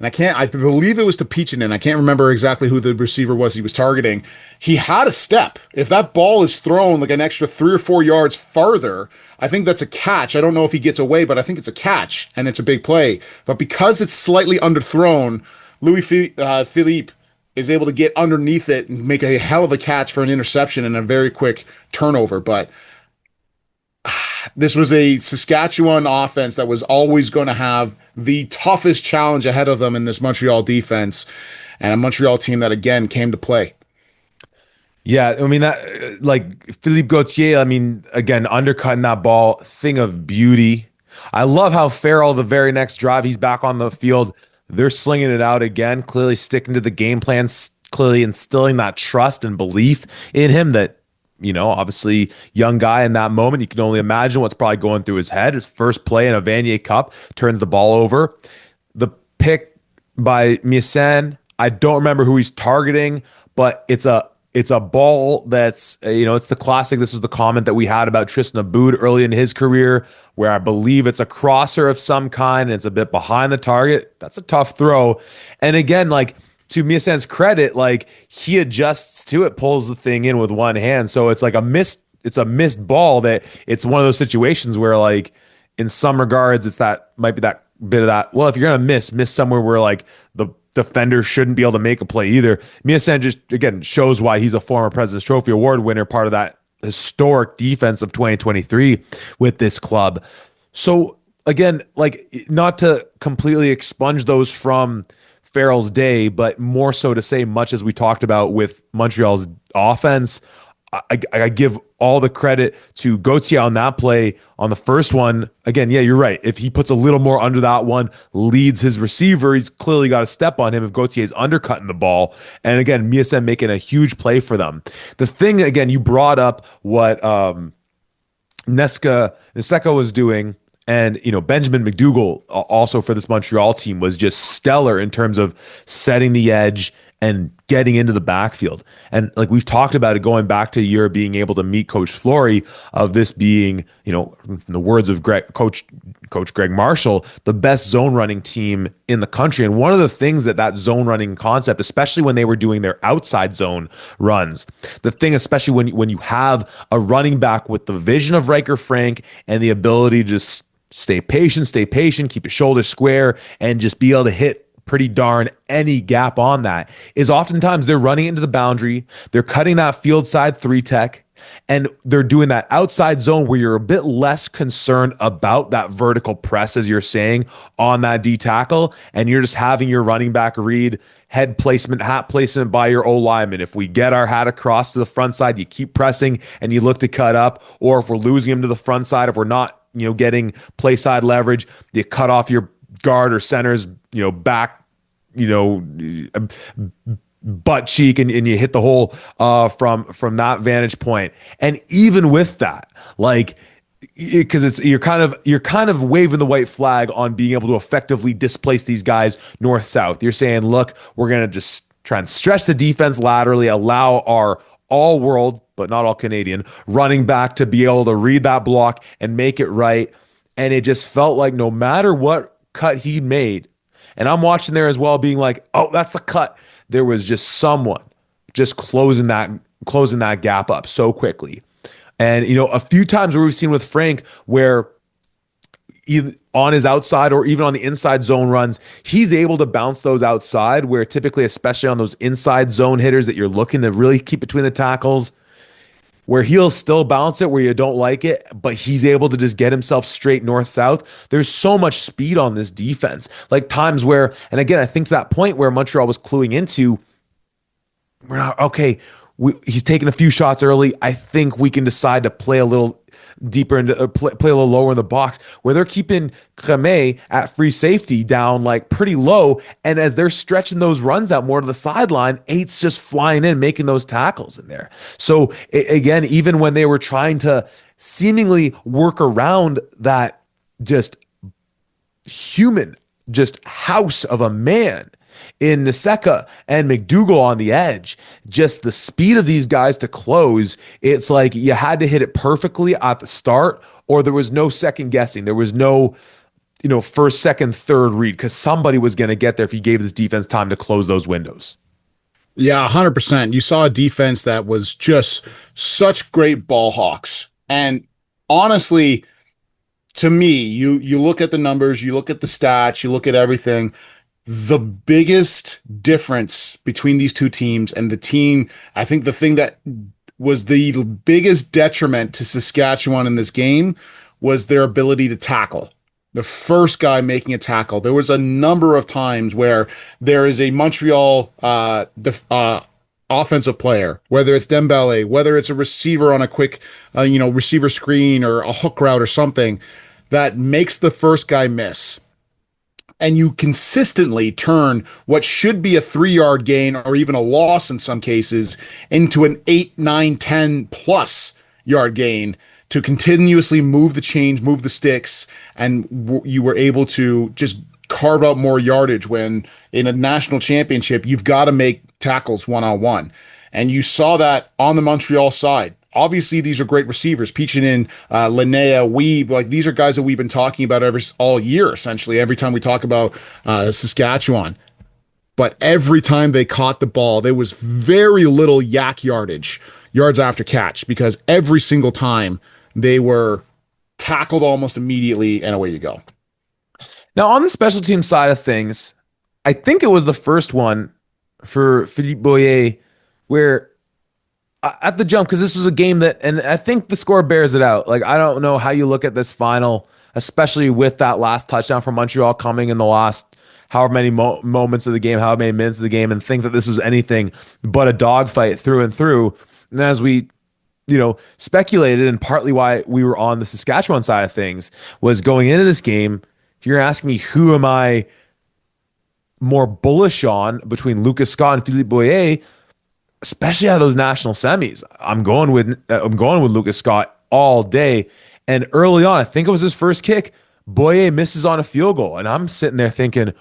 and I believe it was to Peachinen. I can't remember exactly who the receiver was he was targeting. He had a step. If that ball is thrown like an extra 3 or 4 yards farther, I think that's a catch. I don't know if he gets away, but I think it's a catch, and it's a big play. But because it's slightly underthrown, Philippe is able to get underneath it and make a hell of a catch for an interception and a very quick turnover. But this was a Saskatchewan offense that was always going to have the toughest challenge ahead of them in this Montreal defense, and a Montreal team that again came to play. Yeah, I mean that like Philippe Gauthier, I mean, again, undercutting that ball, thing of beauty. I love how Farrell, the very next drive, he's back on the field. They're slinging it out again, clearly sticking to the game plan, clearly instilling that trust and belief in him that, obviously young guy in that moment. You can only imagine what's probably going through his head. His first play in a Vanier Cup, turns the ball over. The pick by Miesen, I don't remember who he's targeting, but it's a ball that's, it's the classic. This was the comment that we had about Tristan Aboud early in his career, where I believe it's a crosser of some kind and it's a bit behind the target. That's a tough throw. And again, like, to Miesen's credit, like, he adjusts to it, pulls the thing in with one hand. So it's like it's a missed ball that it's one of those situations where, like, in some regards, might be that bit of that. Well, if you're going to miss somewhere where like the defender shouldn't be able to make a play either. Miesen just, again, shows why he's a former President's Trophy Award winner, part of that historic defense of 2023 with this club. So again, like, not to completely expunge those from Farrell's day, but more so to say, much as we talked about with Montreal's offense, I give all the credit to Gauthier on that play. On the first one, again, yeah, you're right. If he puts a little more under that one, leads his receiver, he's clearly got a step on him if Gautier's undercutting the ball. And again, Miesen making a huge play for them. The thing, again, you brought up what Naseka was doing. And, Benjamin McDougall also for this Montreal team was just stellar in terms of setting the edge and getting into the backfield. And like we've talked about it going back to a year being able to meet Coach Flory, of this being, from the words of Coach Greg Marshall, the best zone running team in the country. And one of the things that zone running concept, especially when they were doing their outside zone runs, the thing, especially when you have a running back with the vision of Riker Frank and the ability to just stay patient, keep your shoulders square, and just be able to hit pretty darn any gap on that, is oftentimes they're running into the boundary, they're cutting that field side 3-tech, and they're doing that outside zone where you're a bit less concerned about that vertical press, as you're saying, on that D tackle, and you're just having your running back read head placement, hat placement by your O lineman. If we get our hat across to the front side, you keep pressing and you look to cut up, or if we're losing him to the front side, if we're not, getting play side leverage, you cut off your guard or center's, back, butt cheek, and you hit the hole from that vantage point. And even with that, like, because it's you're kind of waving the white flag on being able to effectively displace these guys north south. You're saying, look, we're gonna just try and stretch the defense laterally, allow our all world but not all Canadian running back to be able to read that block and make it right. And it just felt like no matter what cut he made, and I'm watching there as well, being like, oh, that's the cut. There was just someone just closing that gap up so quickly. And a few times where we've seen with Frank where either on his outside or even on the inside zone runs, he's able to bounce those outside where typically, especially on those inside zone hitters that you're looking to really keep between the tackles, where he'll still bounce it where you don't like it, but he's able to just get himself straight north south. There's so much speed on this defense. Like times where, and again, I think to that point where Montreal was cluing into, we're not okay. He's taking a few shots early. I think we can decide to play a little deeper into play a little lower in the box where they're keeping Creme at free safety down like pretty low. And as they're stretching those runs out more to the sideline, Eight's just flying in, making those tackles in there. So again, even when they were trying to seemingly work around that just human, just house of a man in Naseka and McDougall on the edge, just the speed of these guys to close, it's like you had to hit it perfectly at the start, or there was no second guessing. There was no, first, second, third read because somebody was going to get there if you gave this defense time to close those windows. Yeah, 100%. You saw a defense that was just such great ball hawks. And honestly, to me, you look at the numbers, you look at the stats, you look at everything. The biggest difference between these two teams and the team, I think the thing that was the biggest detriment to Saskatchewan in this game was their ability to tackle. The first guy making a tackle. There was a number of times where there is a Montreal offensive player, whether it's Dembele, whether it's a receiver on a quick, receiver screen or a hook route or something that makes the first guy miss. And you consistently turn what should be a 3-yard gain or even a loss in some cases into an 8, 9, 10 plus yard gain to continuously move the chains, move the sticks, and you were able to just carve out more yardage when in a national championship, you've got to make tackles one-on-one. And you saw that on the Montreal side. Obviously, these are great receivers. Peachinen, Linnea, Weeb, like these are guys that we've been talking about all year, essentially, every time we talk about Saskatchewan. But every time they caught the ball, there was very little yak yardage, yards after catch, because every single time they were tackled almost immediately, and away you go. Now, on the special team side of things, I think it was the first one for Philippe Boyer where at the jump, because this was a game that, and I think the score bears it out. Like, I don't know how you look at this final, especially with that last touchdown from Montreal coming in the last however many moments of the game, however many minutes of the game, and think that this was anything but a dogfight through and through. And as we, speculated, and partly why we were on the Saskatchewan side of things, was going into this game, if you're asking me who am I more bullish on between Lucas Scott and Philippe Boyer, especially out of those national semis, I'm going with Lucas Scott all day. And early on, I think it was his first kick, Boyer misses on a field goal, and I'm sitting there thinking,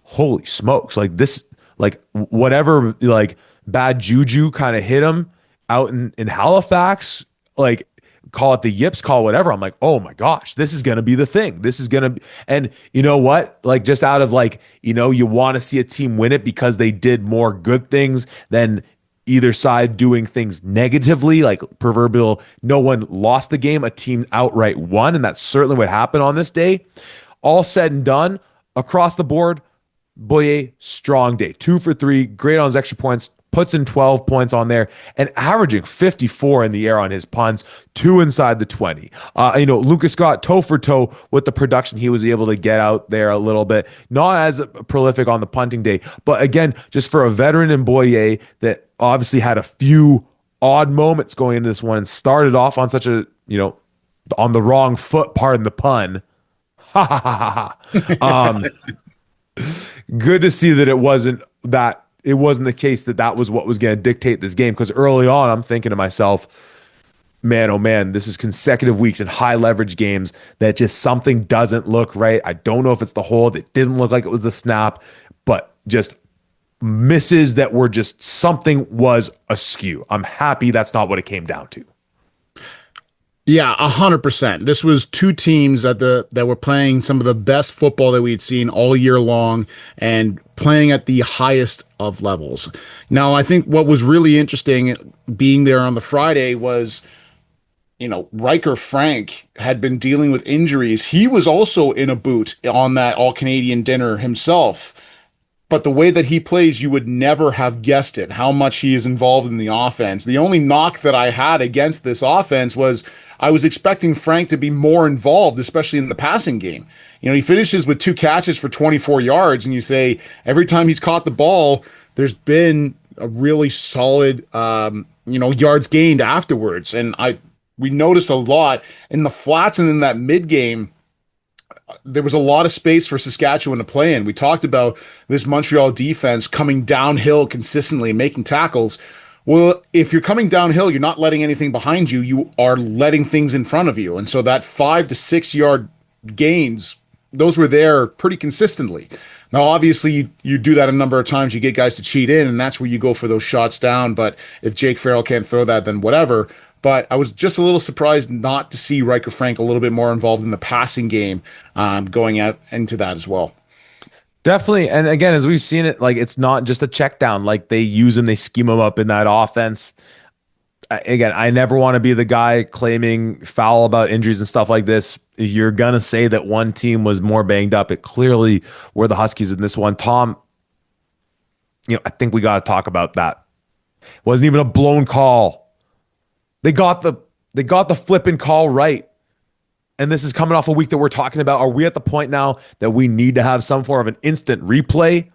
"Holy smokes!" Like this, like whatever, like bad juju kind of hit him out in Halifax. Like call it the yips, call whatever. I'm like, "Oh my gosh, this is gonna be the thing. This is gonna be." And you know what? Like just out of like you want to see a team win it because they did more good things than either side doing things negatively, like proverbial, no one lost the game, a team outright won. And that's certainly what happened on this day. All said and done, across the board, Boyer, strong day. 2 for 3, great on his extra points, puts in 12 points on there, and averaging 54 in the air on his punts, 2 inside the 20. Lucas Scott, toe for toe with the production he was able to get out there a little bit. Not as prolific on the punting day, but again, just for a veteran in Boyer that obviously had a few odd moments going into this one and started off on such a, on the wrong foot, pardon the pun. Ha ha ha ha. Good to see that it wasn't the case that was what was going to dictate this game. Because early on, I'm thinking to myself, man, oh man, this is consecutive weeks in high leverage games that just something doesn't look right. I don't know if it's the hold. It didn't look like it was the snap, but just misses that were just something was askew. I'm happy that's not what it came down to. Yeah, 100%. This was two teams that were playing some of the best football that we'd seen all year long and playing at the highest of levels. Now, I think what was really interesting being there on the Friday was, Riker Frank had been dealing with injuries. He was also in a boot on that All Canadian dinner himself. But the way that he plays, you would never have guessed it, how much he is involved in the offense. The only knock that I had against this offense was I was expecting Frank to be more involved, especially in the passing game. He finishes with 2 catches for 24 yards, and you say every time he's caught the ball, there's been a really solid, yards gained afterwards. And we noticed a lot in the flats and in that mid game there was a lot of space for Saskatchewan to play in. We talked about this Montreal defense coming downhill consistently, making tackles. Well, if you're coming downhill, you're not letting anything behind you. You are letting things in front of you. And so that 5 to 6 yard gains, those were there pretty consistently. Now, obviously, you do that a number of times. You get guys to cheat in, and that's where you go for those shots down. But if Jake Farrell can't throw that, then whatever. But I was just a little surprised not to see Riker Frank a little bit more involved in the passing game going out into that as well. Definitely. And again, as we've seen it, like it's not just a check down. Like they use him, they scheme him up in that offense. Again, I never want to be the guy claiming foul about injuries and stuff like this. If you're going to say that one team was more banged up, it clearly were the Huskies in this one. Tom, I think we got to talk about that. It wasn't even a blown call. They got the flipping call right. And this is coming off a week that we're talking about. Are we at the point now that we need to have some form of an instant replay?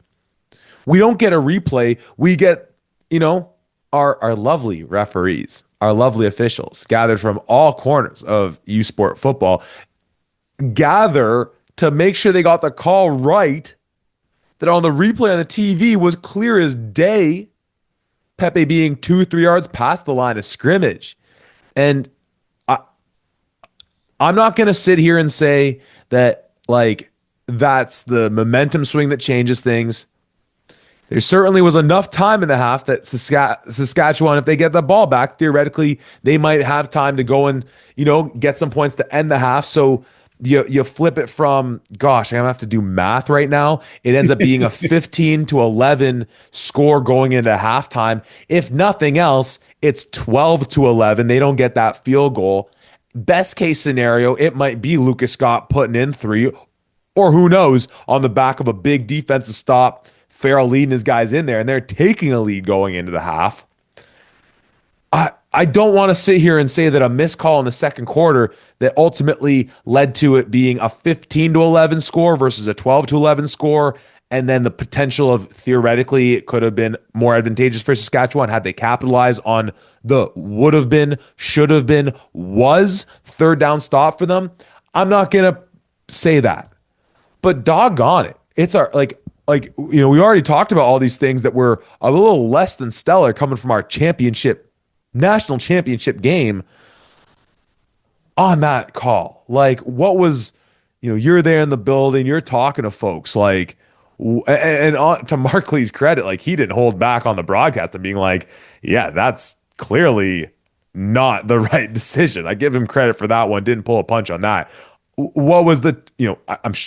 We don't get a replay. We get, our lovely referees, our lovely officials gathered from all corners of USport football, gather to make sure they got the call right, that on the replay on the TV was clear as day. Pepe being 2-3 yards past the line of scrimmage. And I'm not going to sit here and say that that's the momentum swing that changes things. There certainly was enough time in the half that Saskatchewan, if they get the ball back, theoretically, they might have time to go and, get some points to end the half. So you flip it from, gosh, I'm going to have to do math right now. It ends up being a 15-11 score going into halftime. If nothing else, it's 12-11. They don't get that field goal. Best case scenario, it might be Lucas Scott putting in 3, or who knows, on the back of a big defensive stop, Farrell leading his guys in there, and they're taking a lead going into the half. I don't want to sit here and say that a missed call in the second quarter that ultimately led to it being a 15-11 score versus a 12-11 score, and then the potential of theoretically it could have been more advantageous for Saskatchewan had they capitalized on the would have been, should have been, was third down stop for them. I'm not going to say that. But doggone it. It's our we already talked about all these things that were a little less than stellar coming from our national championship game on that call. What was, you're there in the building, you're talking to folks and to Mark Lee's credit, he didn't hold back on the broadcast and being like, yeah, that's clearly not the right decision. I give him credit for that one. Didn't pull a punch on that. What was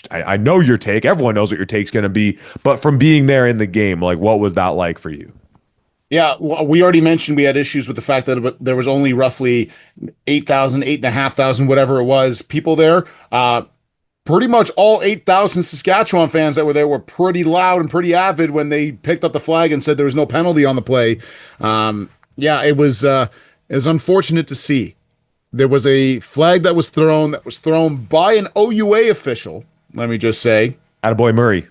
I know your take. Everyone knows what your take's going to be, but from being there in the game, what was that like for you? Yeah, well, we already mentioned we had issues with the fact that there was only roughly 8,000, 8,500, whatever it was, people there. Pretty much all 8,000 Saskatchewan fans that were there were pretty loud and pretty avid when they picked up the flag and said there was no penalty on the play. It was unfortunate to see. There was a flag that was thrown by an OUA official, let me just say. Attaboy Murray.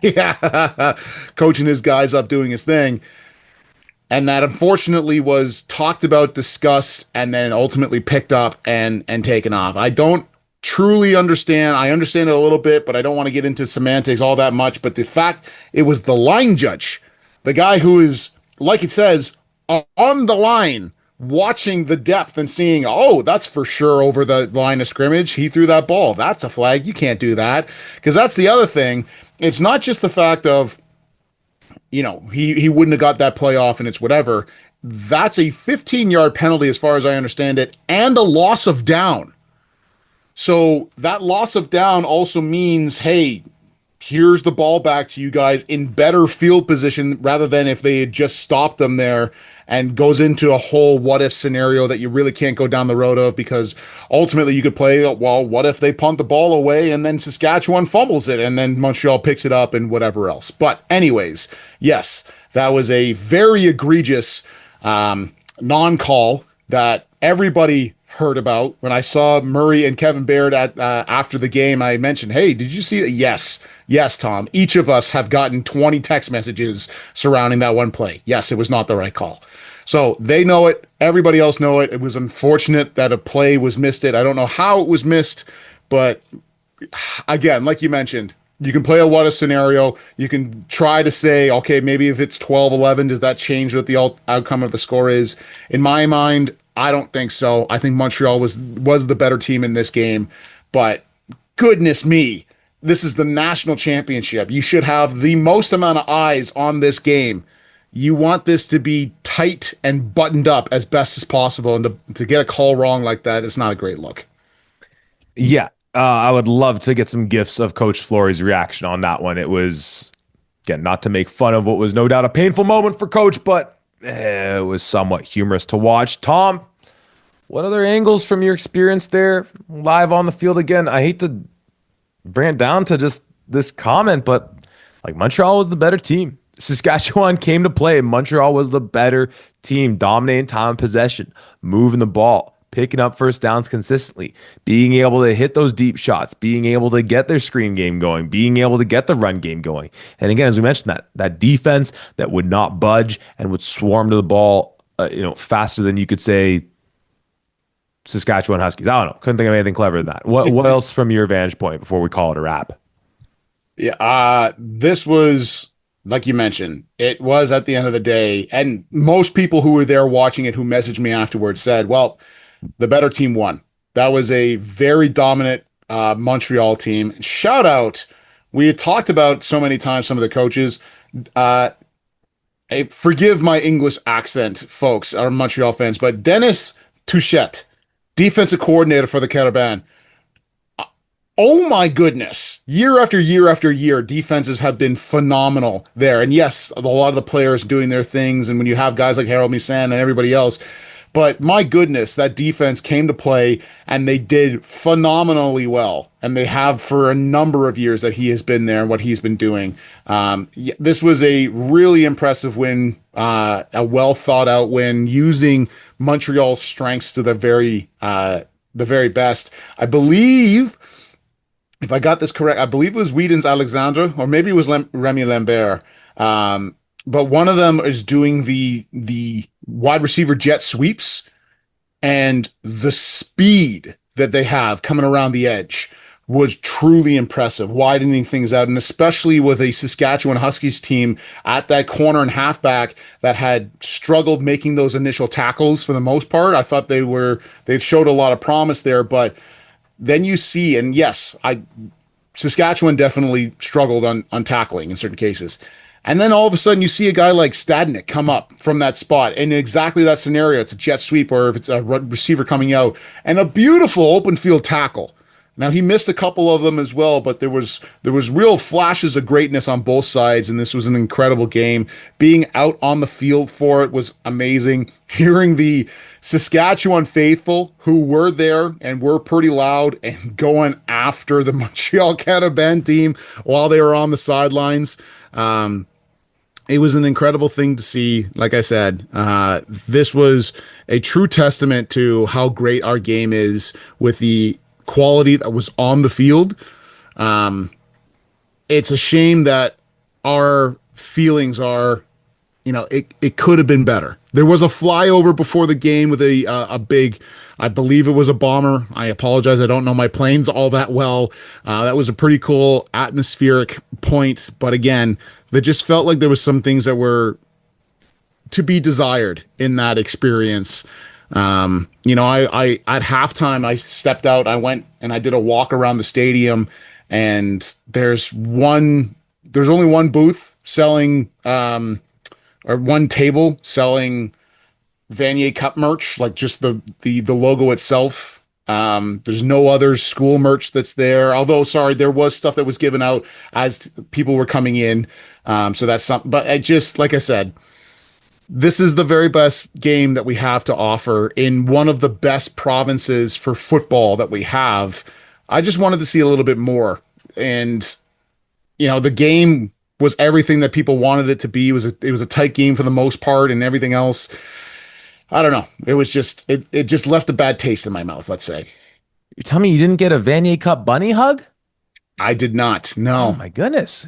Yeah, coaching his guys up, doing his thing. And that unfortunately was talked about, discussed, and then ultimately picked up and taken off. I don't truly understand. I understand it a little bit, but I don't want to get into semantics all that much. But the fact it was the line judge, the guy who is, like it says, on the line, watching the depth and seeing, oh, that's for sure over the line of scrimmage. He threw that ball. That's a flag. You can't do that. Because that's the other thing. It's not just the fact of, he wouldn't have got that play off and it's whatever. That's a 15-yard penalty as far as I understand it, and a loss of down. So that loss of down also means, hey, here's the ball back to you guys in better field position rather than if they had just stopped them there, and goes into a whole what if scenario that you really can't go down the road of, because ultimately you could play, well, what if they punt the ball away and then Saskatchewan fumbles it and then Montreal picks it up and whatever else. But anyways, yes, that was a very egregious non-call that everybody heard about. When I saw Murray and Kevin Baird at after the game, I mentioned, hey, did you see that? Yes, Tom. Each of us have gotten 20 text messages surrounding that one play. Yes, it was not the right call. So they know it. Everybody else know it. It was unfortunate that a play was missed. I don't know how it was missed, but again, like you mentioned, you can play a what if scenario. You can try to say, okay, maybe if it's 12-11, does that change what the outcome of the score is? In my mind, I don't think so. I think Montreal was the better team in this game, but goodness me, this is the national championship. You should have the most amount of eyes on this game. You want this to be tight and buttoned up as best as possible, and to get a call wrong like that, it's not a great look. Yeah, I would love to get some gifs of Coach Fleury's reaction on that one. It was, again, not to make fun of what was no doubt a painful moment for Coach, but it was somewhat humorous to watch. Tom, what other angles from your experience there live on the field? Again, I hate to bring it down to just this comment, but like, Montreal was the better team. Saskatchewan came to play. Montreal was the better team, dominating time and possession, moving the ball, picking up first downs consistently, being able to hit those deep shots, being able to get their screen game going, being able to get the run game going. And again, as we mentioned, that defense that would not budge and would swarm to the ball, faster than you could say Saskatchewan Huskies. I don't know. Couldn't think of anything clever than that. What else from your vantage point before we call it a wrap? Yeah, this was, like you mentioned, it was at the end of the day, and most people who were there watching it who messaged me afterwards said, well, the better team won. That was a very dominant Montreal team. Shout out. We had talked about so many times some of the coaches. Forgive my English accent, folks, our Montreal fans, but Dennis Touchette, defensive coordinator for the Carabin. Oh my goodness. Year after year after year, defenses have been phenomenal there. And yes, a lot of the players doing their things, and when you have guys like Harold Misan and everybody else, but my goodness, that defense came to play and they did phenomenally well. And they have for a number of years that he has been there and what he's been doing. This was a really impressive win, a well thought out win, using Montreal's strengths to the very best. I believe, if I got this correct, I believe it was Whedon's Alexandre, or maybe it was Remy Lambert. But one of them is doing the wide receiver jet sweeps, and the speed that they have coming around the edge was truly impressive, widening things out, and especially with a Saskatchewan Huskies team at that corner and halfback that had struggled making those initial tackles for the most part. I thought they've showed a lot of promise there, but then you see, and yes, Saskatchewan definitely struggled on tackling in certain cases. And then all of a sudden you see a guy like Stadnik come up from that spot in exactly that scenario. It's a jet sweep, or if it's a receiver coming out, and a beautiful open field tackle. Now, he missed a couple of them as well, but there was real flashes of greatness on both sides, and this was an incredible game. Being out on the field for it was amazing. Hearing the Saskatchewan faithful who were there and were pretty loud and going after the Montreal Carabin team while they were on the sidelines. It was an incredible thing to see. Like I said, this was a true testament to how great our game is with the quality that was on the field. It's a shame that our feelings are, it could have been better. There was a flyover before the game with a big, I believe it was a bomber. I apologize, I don't know my planes all that well. That was a pretty cool atmospheric point. But again, that just felt like there was some things that were to be desired in that experience. I at halftime I stepped out, I went and I did a walk around the stadium, and there's only one booth selling or one table selling Vanier Cup merch, like just the logo itself. There's no other school merch that's there. Although, sorry, there was stuff that was given out as people were coming in. So that's something. But I just, like I said, this is the very best game that we have to offer in one of the best provinces for football that we have. I just wanted to see a little bit more. And, the game was everything that people wanted it to be. It was a tight game for the most part, and everything else. I don't know. It just left a bad taste in my mouth, let's say. You tell me you didn't get a Vanier Cup bunny hug? I did not. Oh No. my goodness.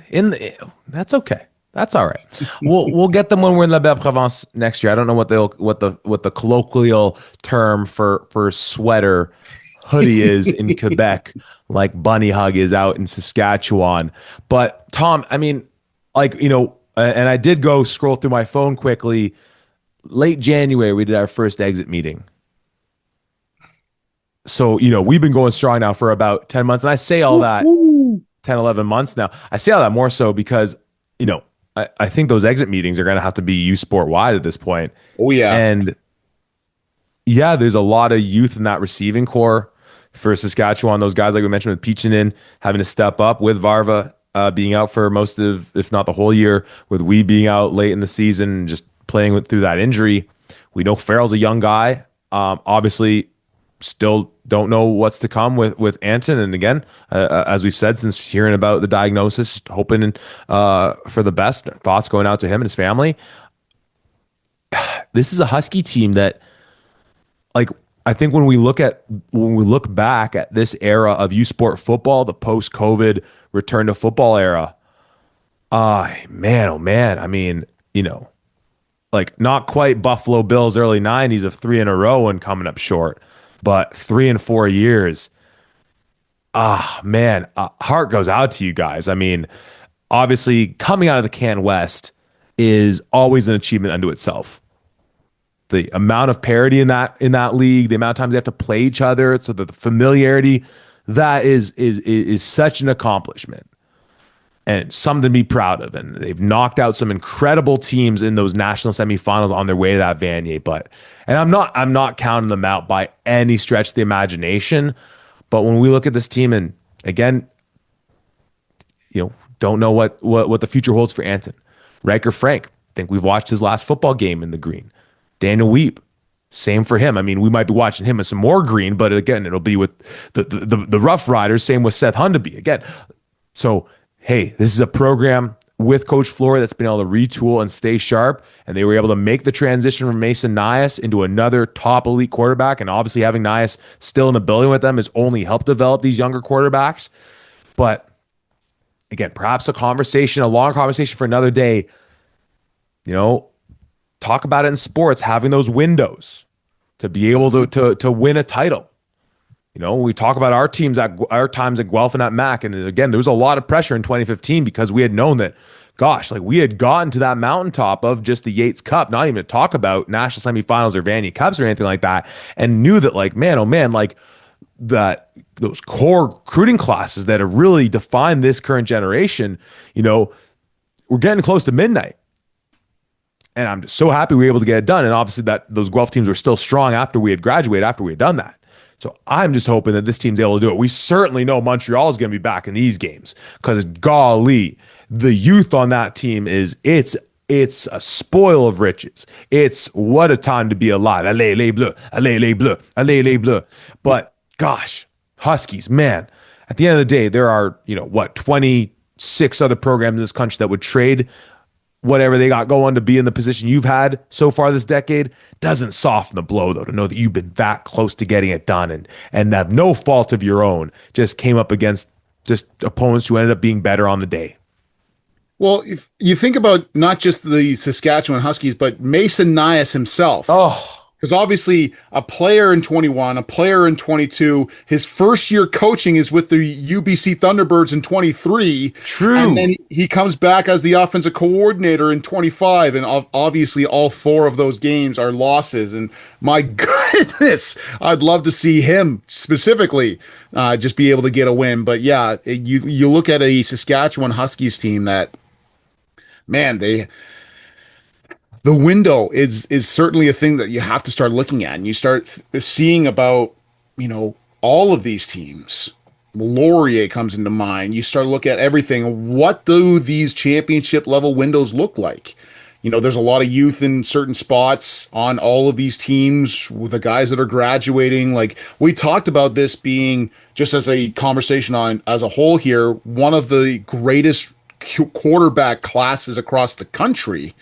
That's okay. That's all right. We'll get them when we're in La Belle Provence next year. I don't know what the colloquial term for sweater hoodie is in Quebec, like bunny hug is out in Saskatchewan. But Tom, I mean, and I did go scroll through my phone quickly. Late January, we did our first exit meeting. So, we've been going strong now for about 10 months. And I say all that Woo-hoo. 10, 11 months now. I say all that more so because, I think those exit meetings are going to have to be U Sport wide at this point. Oh yeah. And yeah, there's a lot of youth in that receiving core for Saskatchewan. Those guys, like we mentioned, with Peachinen having to step up, with Varva being out for most of, if not the whole year, with Wee being out late in the season, just playing through that injury. We know Farrell's a young guy. Obviously, still don't know what's to come with Anton. And again, as we've said since hearing about the diagnosis, just hoping for the best. Thoughts going out to him and his family. This is a Husky team that, like, I think when we look back at this era of U Sport football, the post-COVID return to football era, man, oh man. I mean, like not quite Buffalo Bills early 90s of 3 in a row and coming up short, but 3 and 4 years. Man, heart goes out to you guys. I mean, obviously coming out of the Can West is always an achievement unto itself. The amount of parity in that league, the amount of times they have to play each other, so the familiarity, that is such an accomplishment and something to be proud of. And they've knocked out some incredible teams in those national semifinals on their way to that Vanier. And I'm not counting them out by any stretch of the imagination. But when we look at this team, and again, don't know what the future holds for Anton. Riker Frank, I think we've watched his last football game in the green. Daniel Weep, same for him. I mean, we might be watching him in some more green, but again, it'll be with the Rough Riders. Same with Seth Hundaby again. So, hey, this is a program with Coach Flory that's been able to retool and stay sharp, and they were able to make the transition from Mason Nias into another top elite quarterback. And obviously, having Nias still in the building with them has only helped develop these younger quarterbacks. But again, perhaps a long conversation for another day. Talk about it in sports, having those windows to be able to win a title. We talk about our times at Guelph and at Mac, and again, there was a lot of pressure in 2015 because we had known that, gosh, like we had gotten to that mountaintop of just the Yates Cup, not even to talk about national semifinals or Vanier Cups or anything like that, and knew that, like, man, oh man, like that those core recruiting classes that have really defined this current generation, we're getting close to midnight. And I'm just so happy we were able to get it done. And obviously that those Guelph teams were still strong after we had graduated, after we had done that. So I'm just hoping that this team's able to do it. We certainly know Montreal is going to be back in these games because, golly, the youth on that team it's a spoil of riches. It's what a time to be alive. Allez les bleus, allez les bleus, allez les bleus. But gosh, Huskies, man, at the end of the day, there are, 26 other programs in this country that would trade whatever they got going to be in the position you've had so far this decade. Doesn't soften the blow, though, to know that you've been that close to getting it done and have no fault of your own, just came up against just opponents who ended up being better on the day. Well, if you think about not just the Saskatchewan Huskies, but Mason Nias himself, Oh, Because obviously, a player in 21, a player in 22, his first year coaching is with the UBC Thunderbirds in 23, and True. then he comes back as the offensive coordinator in 25. And obviously, all four of those games are losses. And my goodness, I'd love to see him specifically just be able to get a win. But yeah, you look at a Saskatchewan Huskies team that, man, the window is certainly a thing that you have to start looking at, and you start seeing about, all of these teams. Laurier comes into mind. You start to look at everything. What do these championship level windows look like? There's a lot of youth in certain spots on all of these teams with the guys that are graduating. Like we talked about this being just as a conversation on as a whole here, one of the greatest quarterback classes across the country.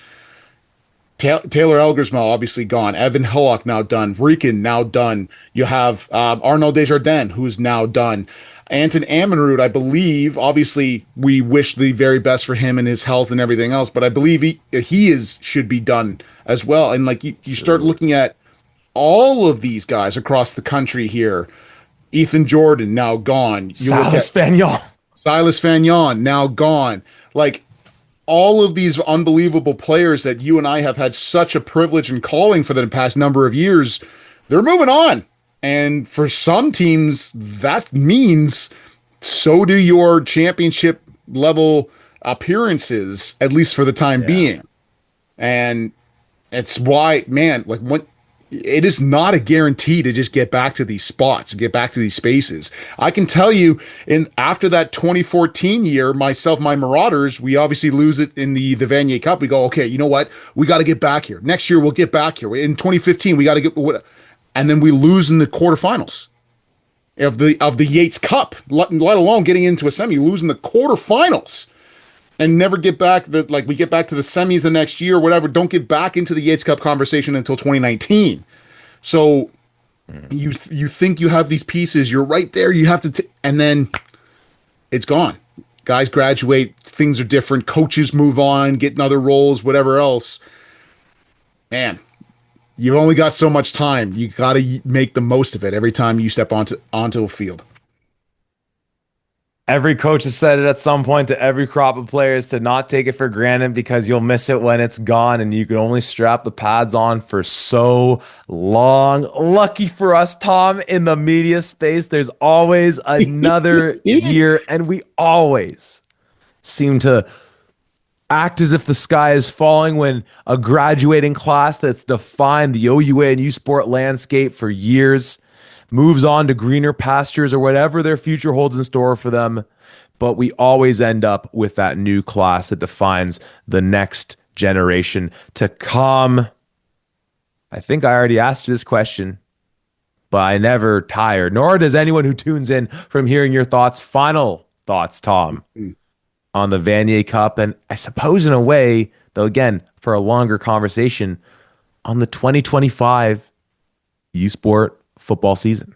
Taylor Elgersma obviously gone. Evan Hillock now done. Vreeken now done. You have Arnaud Desjardins, who's now done. Anton Ammonroot, I believe. Obviously, we wish the very best for him and his health and everything else, but I believe he should be done as well. And like you start True. looking at all of these guys across the country here. Ethan Jordan now gone. You look Silas at Fagnon. Silas Fagnon now gone. Like all of these unbelievable players that you and I have had such a privilege in calling for the past number of years, they're moving on. And for some teams, that means so do your championship level appearances, at least for the time Yeah. being. And it's why, man, like when it is not a guarantee to just get back to these spots, get back to these spaces. I can tell you, in after that 2014 year, my Marauders, we obviously lose it in the Vanier Cup. We go, okay, you know what? We got to get back here. Next year we'll get back here. In 2015, we got to and then we lose in the quarterfinals of the Yates Cup, let alone getting into a semi, losing the quarterfinals. And never get back we get back to the semis the next year or whatever. Don't get back into the Yates Cup conversation until 2019. So you think you have these pieces, you're right there. You have to, and then it's gone. Guys graduate, things are different. Coaches move on, get in other roles, whatever else. Man, you've only got so much time. You got to make the most of it every time you step onto a field. Every coach has said it at some point to every crop of players to not take it for granted because you'll miss it when it's gone and you can only strap the pads on for so long. Lucky for us, Tom, in the media space, there's always another year, and we always seem to act as if the sky is falling when a graduating class that's defined the OUA and U Sport landscape for years moves on to greener pastures or whatever their future holds in store for them. But we always end up with that new class that defines the next generation to come. I think I already asked you this question, but I never tire, nor does anyone who tunes in from hearing your thoughts. Final thoughts, Tom, on the Vanier Cup, and I suppose in a way, though again, for a longer conversation, on the 2025 U Sport football season.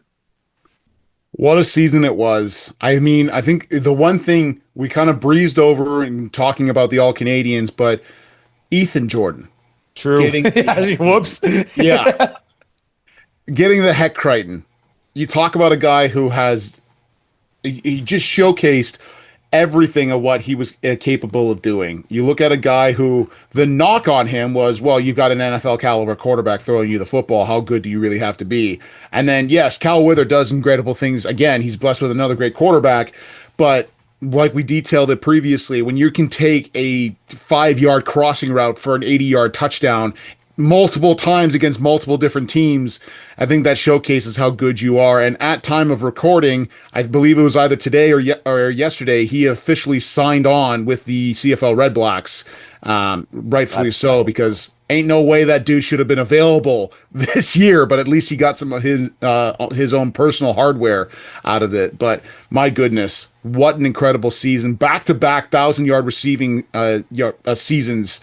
What a season it was. I mean, I think the one thing we kind of breezed over in talking about the All Canadians, but Ethan Jordan True. getting, Whoops. yeah, getting the Heck Crichton. You talk about a guy who he just showcased everything of what he was capable of doing. You look at a guy who the knock on him was, well, you've got an NFL caliber quarterback throwing you the football. How good do you really have to be? And then, yes, Cal Wither does incredible things. Again, he's blessed with another great quarterback. But like we detailed it previously, when you can take a 5-yard crossing route for an 80-yard touchdown multiple times against multiple different teams, I think that showcases how good you are. And at time of recording, I believe it was either today or yesterday, he officially signed on with the CFL Red Blacks, rightfully so, because ain't no way that dude should have been available this year, but at least he got some of his own personal hardware out of it. But my goodness, what an incredible season. Back-to-back 1,000-yard receiving seasons.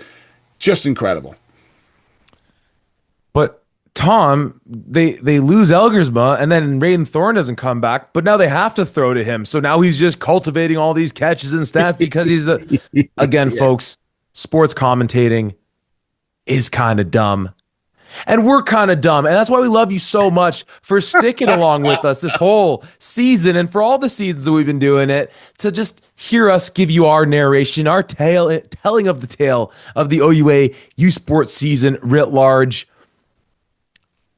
Just incredible. But Tom, they lose Elgersma, and then Raiden Thorne doesn't come back, but now they have to throw to him. So now he's just cultivating all these catches and stats because he's again, Yeah. folks, sports commentating is kind of dumb. And we're kind of dumb. And that's why we love you so much for sticking along with us this whole season and for all the seasons that we've been doing it, to just hear us give you our narration, our tale, telling of the tale of the OUA U Sports season writ large.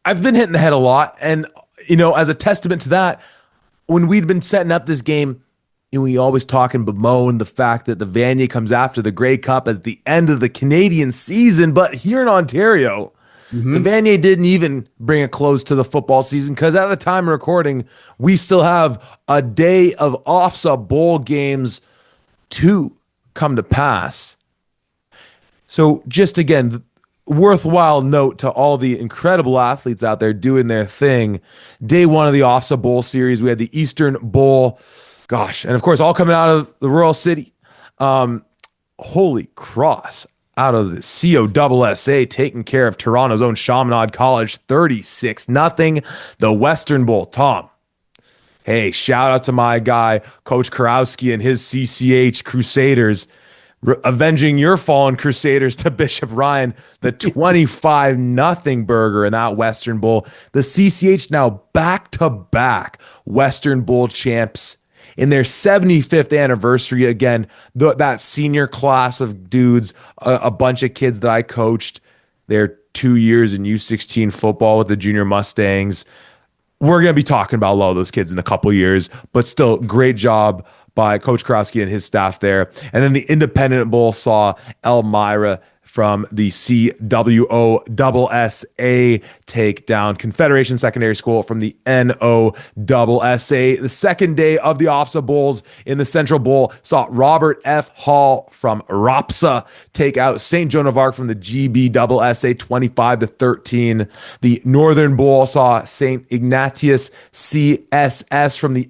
I've been hitting the head a lot. And, as a testament to that, when we'd been setting up this game, we always talk and bemoan the fact that the Vanier comes after the Grey Cup at the end of the Canadian season. But here in Ontario, the Hmm. Vanier didn't even bring a close to the football season because at the time of recording, we still have a day of OFSA bowl games to come to pass. So just again, worthwhile note to all the incredible athletes out there doing their thing. Day one of the OFSA Bowl series, we had the Eastern Bowl. Gosh, and of course, all coming out of the Royal City. Holy Cross out of the COSSA taking care of Toronto's own Chaminade College 36-0. The Western Bowl, Tom. Hey, shout out to my guy, Coach Karowski and his CCH Crusaders, avenging your fallen Crusaders to Bishop Ryan, the 25-0 burger in that Western Bowl. The CCH now back-to-back Western Bowl champs in their 75th anniversary. Again, that senior class of dudes, a bunch of kids that I coached their 2 years in U16 football with the Junior Mustangs. We're going to be talking about a lot of those kids in a couple years, but still, great job by Coach Krowski and his staff there. And then the Independent Bowl saw Elmira from the CWOSSA take down Confederation Secondary School from the NOSSA. The second day of the OFSA Bowls in the Central Bowl saw Robert F. Hall from ROPSA take out St. Joan of Arc from the GBSSA 25-13. The Northern Bowl saw St. Ignatius CSS from the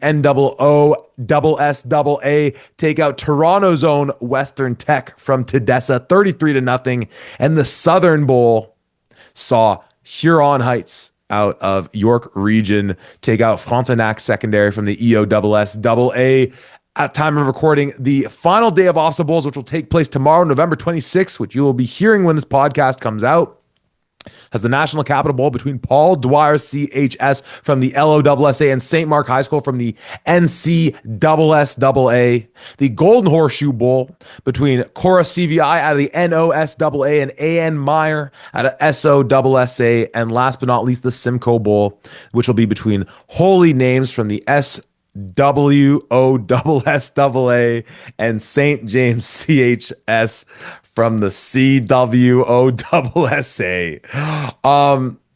NOOSSAA take out Toronto's own Western Tech from Tedessa 33-0. And the Southern Bowl saw Huron Heights out of York Region take out Frontenac Secondary from the EOSSAA. At time of recording, the final day of OFSA Bowls, which will take place tomorrow, November 26th, which you will be hearing when this podcast comes out, has the National Capital Bowl between Paul Dwyer CHS from the LOSSA and St. Mark High School from the NCSSAA. The Golden Horseshoe Bowl between Cora CVI out of the NOSSAA and AN Meyer out of SOSSA. And last but not least, the Simcoe Bowl, which will be between Holy Names from the SWOSSAA and St. James CHS from the CWOSSA.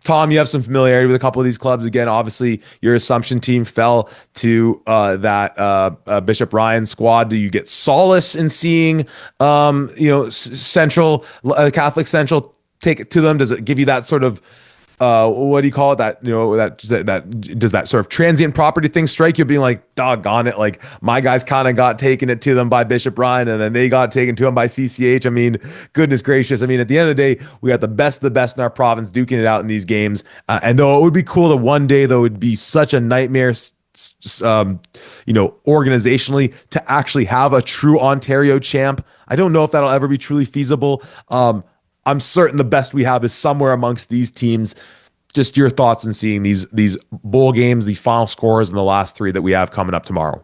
Tom, you have some familiarity with a couple of these clubs. Again, obviously, your Assumption team fell to that Bishop Ryan squad. Do you get solace in seeing, Central Catholic Central take it to them? Does it give you that sort of what do you call it? That does that sort of transient property thing strike you, being like, doggone it, like my guys kind of got taken it to them by Bishop Ryan, and then they got taken to them by CCH. I mean, goodness gracious. I mean, at the end of the day, we got the best of the best in our province duking it out in these games. And though it would be cool that one day, though, it would be such a nightmare, organizationally, to actually have a true Ontario champ. I don't know if that'll ever be truly feasible. I'm certain the best we have is somewhere amongst these teams. Just your thoughts in seeing these bowl games, the final scores, and the last three that we have coming up tomorrow.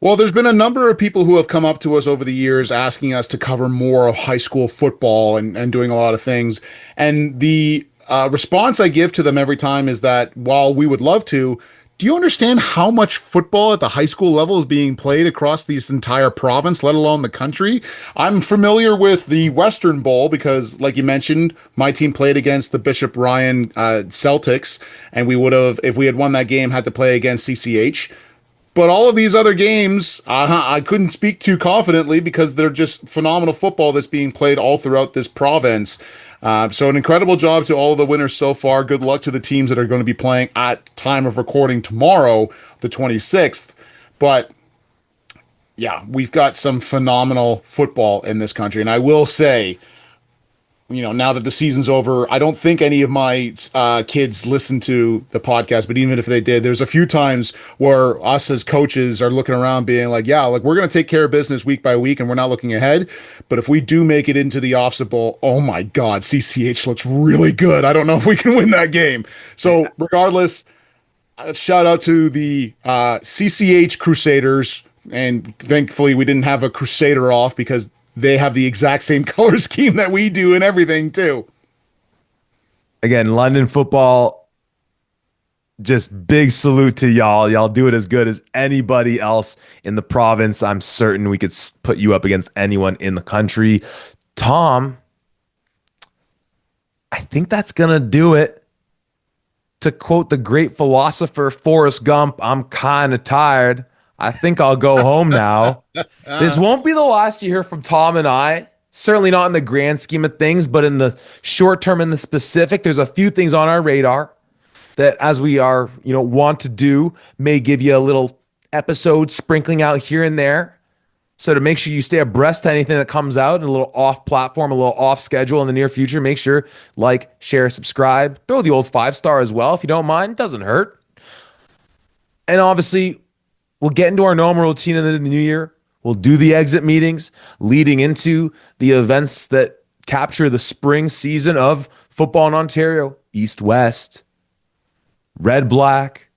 Well, there's been a number of people who have come up to us over the years asking us to cover more of high school football and doing a lot of things. And the response I give to them every time is that while we would love to, do you understand how much football at the high school level is being played across this entire province, let alone the country? I'm familiar with the Western Bowl because, like you mentioned, my team played against the Bishop Ryan Celtics, and we would have, if we had won that game, had to play against CCH. But all of these other games, I couldn't speak too confidently because they're just phenomenal football that's being played all throughout this province. So an incredible job to all of the winners so far. Good luck to the teams that are going to be playing at time of recording tomorrow, the 26th. But yeah, we've got some phenomenal football in this country. And I will say, now that the season's over, I don't think any of my kids listen to the podcast, but even if they did, there's a few times where us as coaches are looking around being like, yeah, like we're going to take care of business week by week and we're not looking ahead. But if we do make it into the Offset Bowl, oh my God, CCH looks really good. I don't know if we can win that game. So regardless, shout out to the CCH Crusaders. And thankfully, we didn't have a Crusader off because they have the exact same color scheme that we do and everything, too. Again, London football, just big salute to y'all. Y'all do it as good as anybody else in the province. I'm certain we could put you up against anyone in the country. Tom, I think that's going to do it. To quote the great philosopher Forrest Gump, I'm kind of tired. I think I'll go home now. This won't be the last you hear from Tom and I. Certainly not in the grand scheme of things, but in the short term, in the specific, there's a few things on our radar that, as we are, want to do, may give you a little episode sprinkling out here and there. So to make sure you stay abreast to anything that comes out, a little off platform, a little off schedule in the near future, make sure like, share, subscribe, throw the old 5-star as well if you don't mind. Doesn't hurt. And obviously, we'll get into our normal routine in the new year. We'll do the exit meetings leading into the events that capture the spring season of football in Ontario. East, West, Red, Black,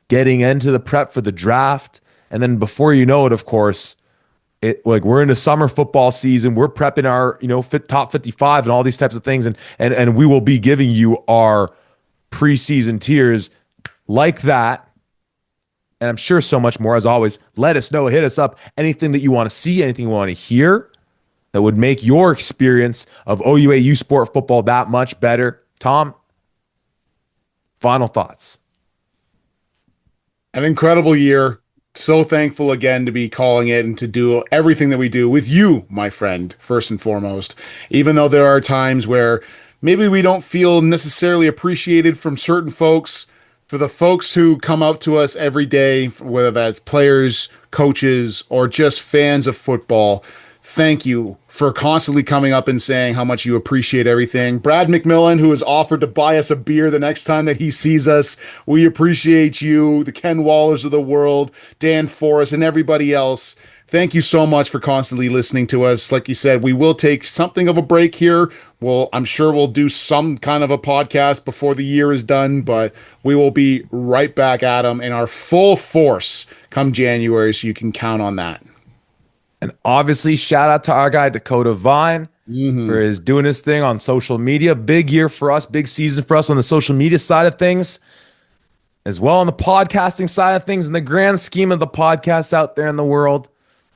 getting into the prep for the draft. And then before you know it, of course, we're into summer football season. We're prepping our, top 55 and all these types of things. And we will be giving you our preseason tiers like that. And I'm sure so much more. As always, let us know. Hit us up. Anything that you want to see, anything you want to hear that would make your experience of OUA U Sport football that much better. Tom, final thoughts. An incredible year. So thankful again to be calling it and to do everything that we do with you, my friend, first and foremost. Even though there are times where maybe we don't feel necessarily appreciated from certain folks, for the folks who come out to us every day, whether that's players, coaches, or just fans of football, thank you for constantly coming up and saying how much you appreciate everything. Brad McMillan, who has offered to buy us a beer the next time that he sees us, we appreciate you. The Ken Wallers of the world, Dan Forrest, and everybody else. Thank you so much for constantly listening to us. Like you said, we will take something of a break here. I'm sure we'll do some kind of a podcast before the year is done, but we will be right back at them in our full force come January, so you can count on that. And obviously, shout out to our guy, Dakota Vine, for his doing his thing on social media. Big year for us, big season for us on the social media side of things, as well on the podcasting side of things. In the grand scheme of the podcasts out there in the world,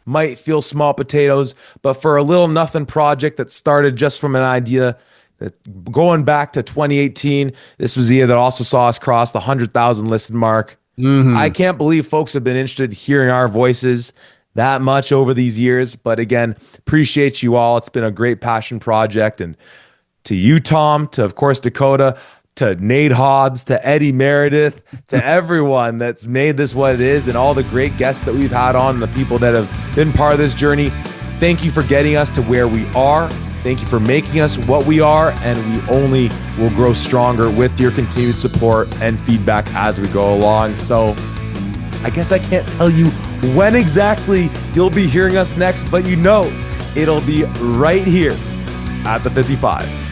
might feel small potatoes, but for a little nothing project that started just from an idea that going back to 2018, this was the year that also saw us cross the 100,000 listen mark. I can't believe folks have been interested in hearing our voices that much over these years. But again, appreciate you all. It's been a great passion project. And to you, Tom, to, of course, Dakota, to Nate Hobbs, to Eddie Meredith, to everyone that's made this what it is, and all the great guests that we've had on, the people that have been part of this journey. Thank you for getting us to where we are. Thank you for making us what we are, and we only will grow stronger with your continued support and feedback as we go along. So I guess I can't tell you when exactly you'll be hearing us next, but it'll be right here at the 55.